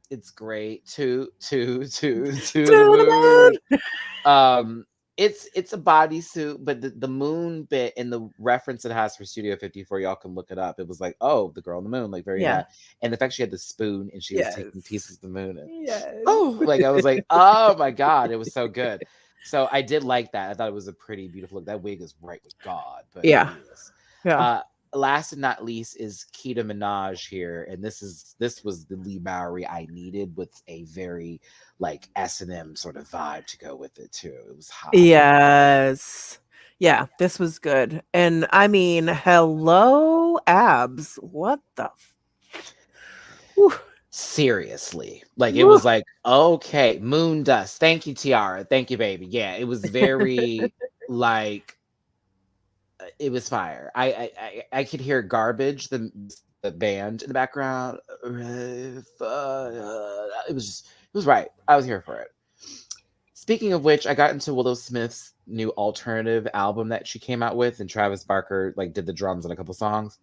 It's great. To the
To the
moon. Um, it's a bodysuit, but the moon bit and the reference it has for Studio 54, y'all can look it up. It was like, oh, the girl on the moon, like very
Yeah.
that. And the fact she had the spoon and she was taking
Yes.
pieces of the moon and
Yes.
oh, like I was like, oh my god, it was so good. So I did like that. I thought it was a pretty beautiful look. That wig is right with God, but
Yeah.
yes.
Yeah.
Last and not least is Keita Minaj here, and this was the Lee Bowery I needed with a very like S&M sort of vibe to go with it too. It was hot.
Yes. Yeah, this was good. And I mean, hello, abs. What the? Whew.
Seriously, like it
Whew.
was like okay, moon dust. Thank you, Tiara. Thank you, baby. Yeah, it was very like it was fire. I could hear Garbage, the band in the background. It was right. I was here for it. Speaking of which, I got into Willow Smith's new alternative album that she came out with, and Travis Barker like did the drums on a couple songs.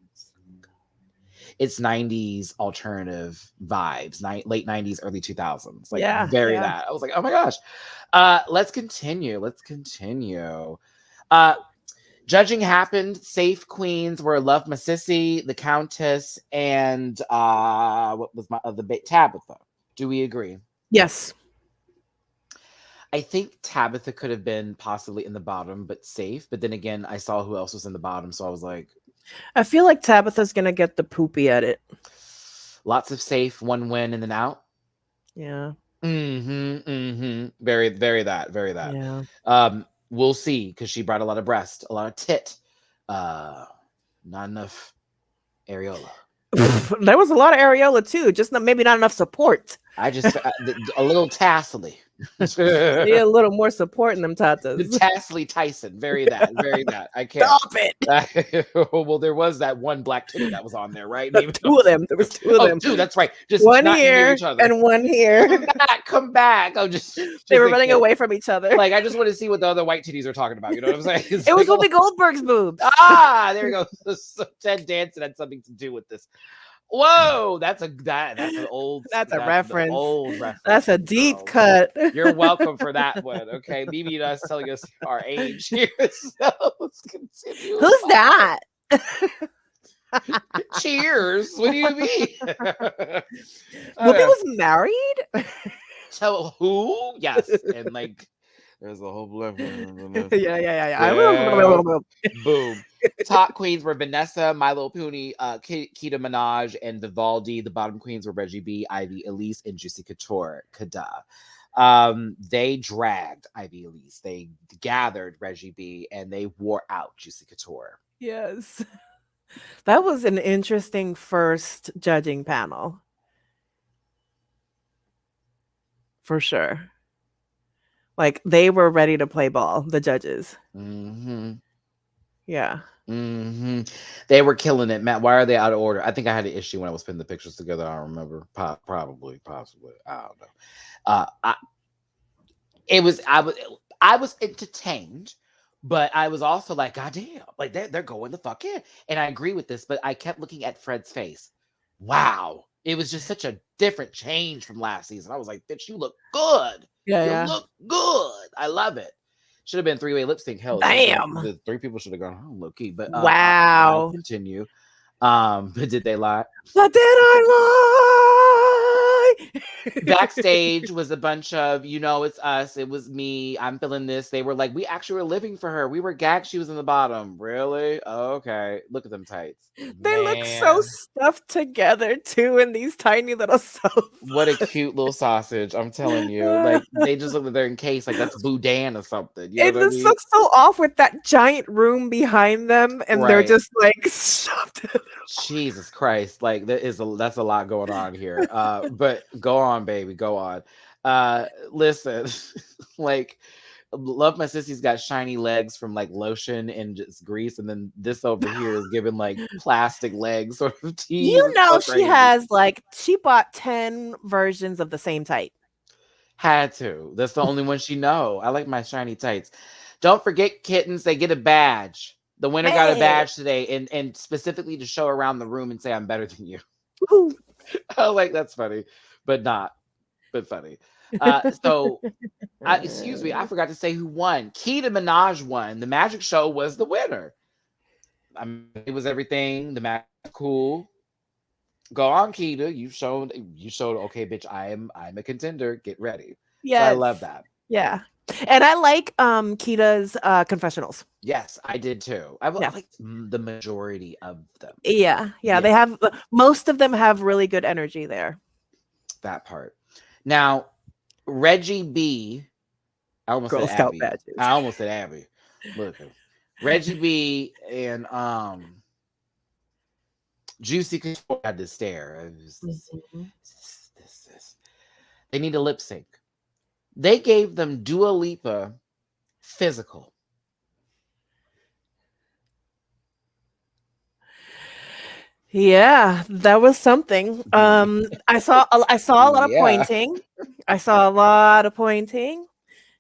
It's 90s alternative vibes, late 90s, early 2000s, like
Yeah.
very
Yeah.
that. I was like, oh my gosh. Let's continue. Judging happened. Safe queens were Love My Sissy, the Countess, and what was my other Tabitha. Do we agree?
Yes.
I think Tabitha could have been possibly in the bottom, but safe. But then again, I saw who else was in the bottom, so I was like,
I feel like Tabitha's gonna get the poopy edit.
lots of safe, one win, and then out.
Yeah.
Very, very that, very that.
Yeah.
We'll see because she brought a lot of breast, a lot of tit. Not enough areola.
There was a lot of areola too, just maybe not enough support.
I just a little tassely.
Need a little more support in them
The
tatas.
Tasley Tyson, very that. I can't.
Stop it.
Well, there was that one black titty that was on there, right?
Two of them. There was two of them.
Two. That's right. Just
One
not near
here
each other.
and one here.
Come back. I'm just
They were
like,
running away from each other.
Like I just want to see what the other white titties are talking about. You know what I'm saying? It's
It was
like,
Whoopi Goldberg's boobs.
there you go. So Ted Danson had something to do with this. Whoa, that's an old.
That's a
an
reference.
old reference.
That's a deep
girl.
cut.
You're welcome for that one. Okay, Mimi and us telling us our age here. So let's continue.
Who's that?
Cheers. What do you mean?
Whoopi was married?
Tell who? Yes, and like there's a whole black woman.
Yeah.
Boom. Top queens were Vanessa, My Little Pony, Keita Minaj, and Vivaldi. The bottom queens were Reggie B, Ivy Elise, and Juicy Couture. They dragged Ivy Elise. They gathered Reggie B, and they wore out Juicy Couture.
Yes. That was an interesting first judging panel. For sure. Like they were ready to play ball, the judges.
Mm-hmm.
Yeah.
They were killing it, Matt. Why are they out of order? I think I had an issue when I was putting the pictures together. I don't remember. Probably, possibly. I don't know. I it was I was entertained, but I was also like, God damn, like they're going the fuck in. And I agree with this, but I kept looking at Fred's face. Wow. It was just such a different change from last season. I was like, bitch, you look good.
Yeah,
You
yeah.
look good. I love it. Should have been three-way lip sync. Hell,
Damn.
the three people should have gone home low key. But I'll
Wow.
continue. But did they lie?
But did I lie?
Backstage was a bunch of, it's us, it was me, I'm feeling this. They were like, we actually were living for her. We were gagged. She was in the bottom. Really? Okay. Look at them tights.
They look so stuffed together too in these tiny little sofas.
What a cute little sausage. I'm telling you. Like, they just look like they're encased like that's Boudin or something. You know
It
what I
just
mean?
looks so off with that giant room behind them, and they're
Right.
just like shoved.
Jesus Christ. Like, that's a lot going on here. But go on, baby. Go on. Listen, like, love my sissy's got shiny legs from like lotion and just grease, and then this over here is giving like plastic legs sort of tease.
You
It's
know,
so
she
crazy.
has like she bought 10 versions of the same type.
Had to. That's the only one she know. I like my shiny tights. Don't forget, kittens, they get a badge. The winner got a
Hey.
badge today, and specifically to show around the room and say I'm better than you.
Woo.
I like that's funny, but funny. So excuse me, I forgot to say who won. Keita Minaj won. The magic show was the winner. I mean, it was everything. The magic cool. Go on, Keita. You showed. Okay, bitch. I'm a contender. Get ready.
Yes.
So I love that.
Yeah. And I like Kita's confessionals.
Yes, I did too. I like the majority of them.
Yeah. They have most of them have really good energy there.
That part. Now, Reggy B. I almost
Girl
said
Scout
Abby.
badges.
I almost said Abby. Look, Reggy B and Juicy Couture had to stare. This. They need a lip sync. They gave them Dua Lipa physical.
Yeah, that was something. I saw a lot of pointing. I saw a lot of pointing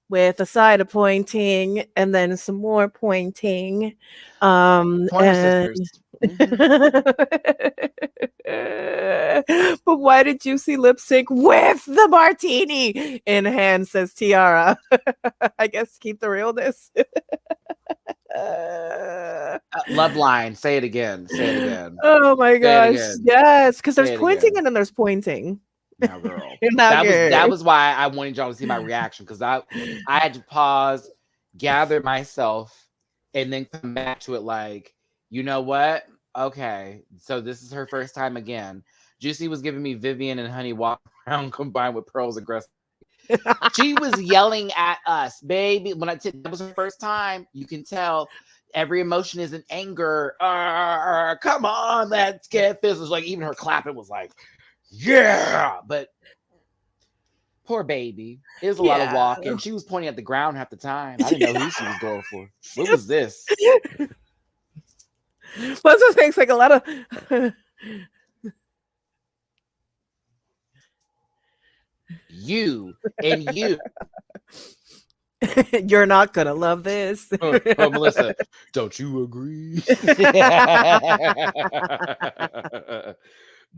with a side of pointing and then some more pointing.
Sisters.
But why did Juicy lip sync with the martini in hand, says Tiara. I guess keep the realness.
Love line. Say it again. Say it again.
Oh my gosh. Yes, because there's pointing and then there's pointing.
Now, girl.
Now,
that was why I wanted y'all to see my reaction, because I had to pause, gather myself, and then come back to it like, you know what? Okay, so this is her first time again. Juicy was giving me Vivian and Honey walk around combined with Pearl's aggressive. She was yelling at us, baby. That was her first time. You can tell every emotion is in anger. Come on, let's get this. It was like even her clapping was like, yeah. But poor baby. It was a lot of walking. She was pointing at the ground half the time. I didn't know who she was going for. What was this?
Well, so things like a lot of
you and you.
You're not gonna love this.
Melissa, don't you agree?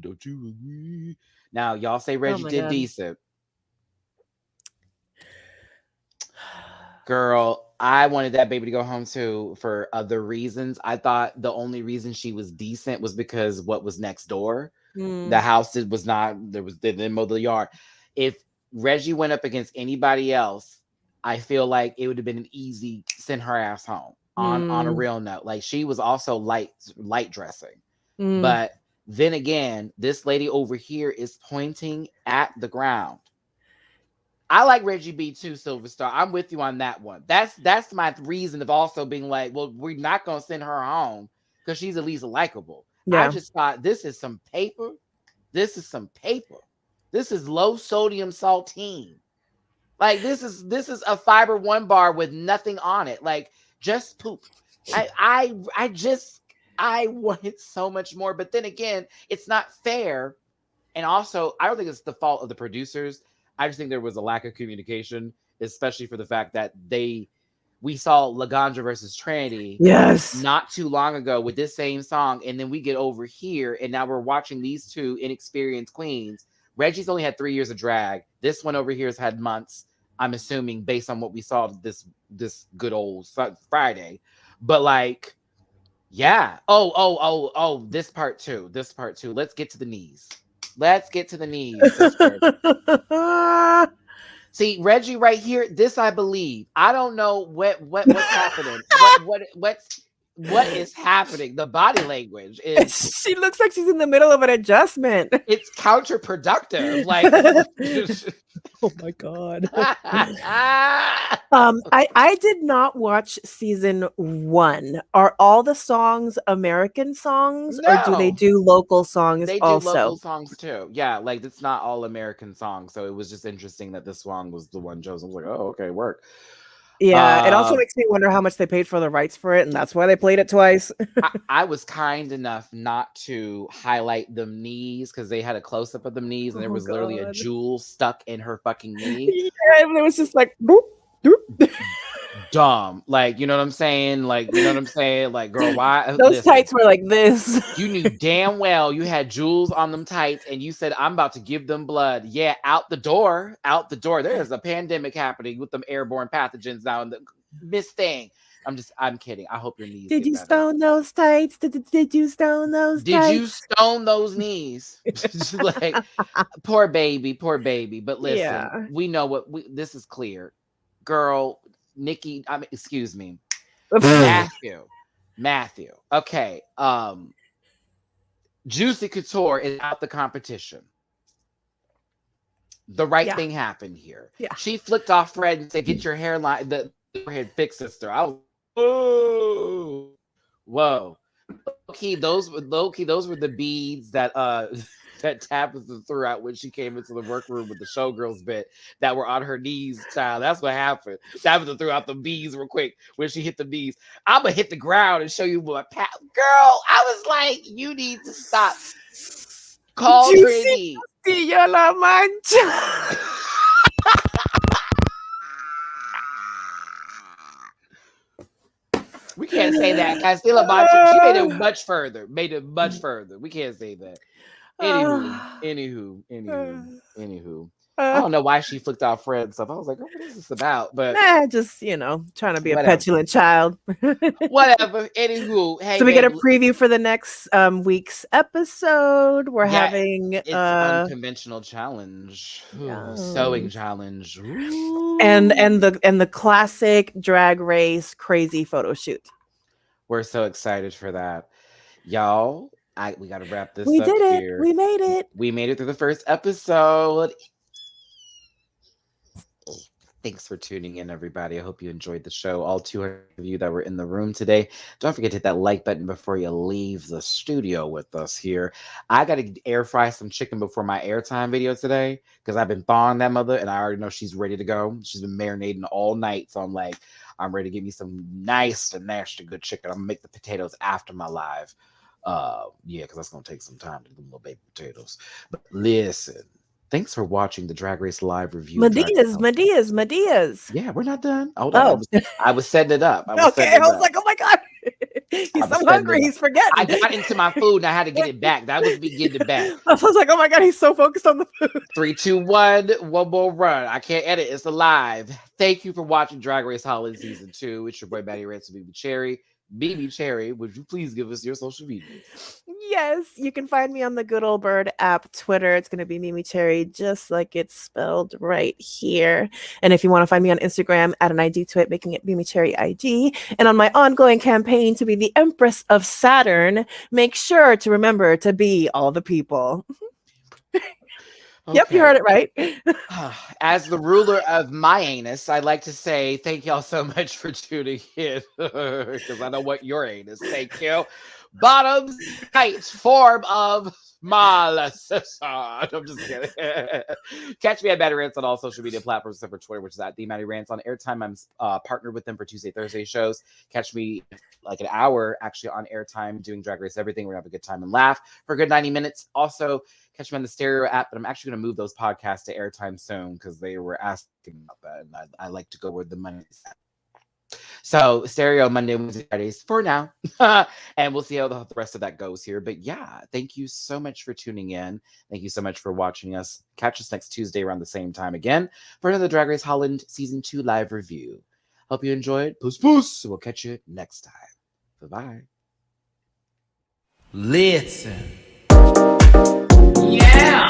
Don't you agree? Now, y'all say Reggie did decent. Girl, I wanted that baby to go home too for other reasons. I thought the only reason she was decent was because what was next door. The house they didn't mow the yard. If Reggie went up against anybody else, I feel like it would have been an easy send her ass home on a real note. Like, she was also light dressing. But then again, this lady over here is pointing at the ground. I like Reggie B too, Silver Star. I'm with you on that one. That's my reason of also being like, well, we're not gonna send her home because she's at least likable. I just thought this is some paper. This is some paper. This is low sodium saltine. Like, this is a Fiber One bar with nothing on it. Like, just poop. I wanted so much more, but then again, it's not fair. And also, I don't think it's the fault of the producers. I just think there was a lack of communication, especially for the fact that we saw Laganja versus Trinity
Yes.
not too long ago with this same song, and then we get over here, and now we're watching these two inexperienced queens. Reggie's only had 3 years of drag. This one over here has had months. I'm assuming based on what we saw this good old Friday, but like, yeah. Oh. This part too. Let's get to the knees. Let's get to the knees, sister. See, Reggie right here, this I believe. I don't know what's happening. What is happening? The body language is
She looks like she's in the middle of an adjustment.
it's counterproductive. Like
Oh my god. I did not watch season 1. Are all the songs American songs, or do they
No.
do local songs
They do
also?
local songs too. Yeah, like it's not all American songs. So it was just interesting that this song was the one chosen. I was like, oh, okay, work.
Yeah, it also makes me wonder how much they paid for the rights for it, and that's why they played it twice.
I was kind enough not to highlight them knees because they had a close up of them knees, and there was literally a jewel stuck in her fucking knee.
Yeah, and it was just like boop, doop.
Dumb, like, you know what I'm saying? Like, you know what I'm saying? Like, girl, why
Those tights were like this.
You knew damn well you had jewels on them tights, and you said, I'm about to give them blood. Yeah, out the door. There is a pandemic happening with them airborne pathogens now in the Miss Thing. I'm kidding. I hope your knees.
Did you stone those tights? Did you stone those tights?
Did you stone those knees? Like, poor baby. But listen, we know this is clear. Girl, Nikki, excuse me. Matthew. Okay. Juicy Couture is out the competition. The right thing happened here.
Yeah.
She flicked off Fred and said, get your hairline, the head fixed, sister. I was whoa. Those were the beads that that Tabitha threw out when she came into the workroom with the showgirls bit that were on her knees, child. That's what happened. Tabitha threw out the beads real quick when she hit the beads. I'm gonna hit the ground and show you what girl. I was like, you need to stop. Call Trinity.
La Mancha.
We can't say that. Castilla Mancha, she made it much further. We can't say that. Anywho. I don't know why she flicked off Fred and stuff. I was like, what is this about? But
just, trying to be a petulant child.
Whatever. Anywho, hey,
so we get a preview for the next week's episode. We're having
it's unconventional challenge. Sewing challenge. Ooh.
And the classic Drag Race crazy photo shoot.
We're so excited for that. Y'all, we got to wrap this up.
We did it.
Here.
We made it.
We made it through the first episode. Thanks for tuning in, everybody. I hope you enjoyed the show. All 200 of you that were in the room today. Don't forget to hit that like button before you leave the studio with us here. I got to air fry some chicken before my airtime video today because I've been thawing that mother and I already know she's ready to go. She's been marinating all night. So I'm ready to give me some nice and nasty good chicken. I'm going to make the potatoes after my live. Because that's going to take some time to do little baby potatoes. But listen. Thanks for watching the Drag Race live review.
Medias.
Yeah, we're not done. Hold on. I was setting it up.
I was like, oh my God. He's so hungry. He's forgetting.
I got into my food and I had to get it back. That was me getting it back.
I was like, oh my God, he's so focused on the food.
3, 2, 1. One more run. I can't edit. It's alive. Thank you for watching Drag Race Holland Season 2. It's your boy, Matty Rants and BB Cherry. BB Cherry, would you please give us your social media?
Yes, you can find me on the Good Old Bird app, Twitter. It's going to be Mimi Cherry, just like it's spelled right here. And if you want to find me on Instagram, add an ID to it, making it Mimi Cherry ID. And on my ongoing campaign to be the Empress of Saturn, make sure to remember to be all the people. Okay. Yep, you heard it right.
As the ruler of my anus, I'd like to say thank y'all so much for tuning in because I know what your anus. Thank you. bottoms tight form of molasses. I'm just kidding. Catch me at Matty Rants on all social media platforms except for Twitter, which is at the Matty Rants. On Airtime, I'm partnered with them for Tuesday, Thursday shows. Catch me like an hour actually on Airtime doing Drag Race Everything. We're gonna have a good time and laugh for a good 90 minutes. Also, catch me on the Stereo app, but I'm actually gonna move those podcasts to Airtime soon because they were asking about that, and I like to go where the money is at. So Stereo Monday, Wednesday, Fridays for now. And we'll see how the rest of that goes here. But yeah, thank you so much for tuning in. Thank you so much for watching us. Catch us next Tuesday around the same time again for another Drag Race Holland Season 2 live review. Hope you enjoyed. Puss, puss. We'll catch you next time. Bye-bye.
Listen. Yeah.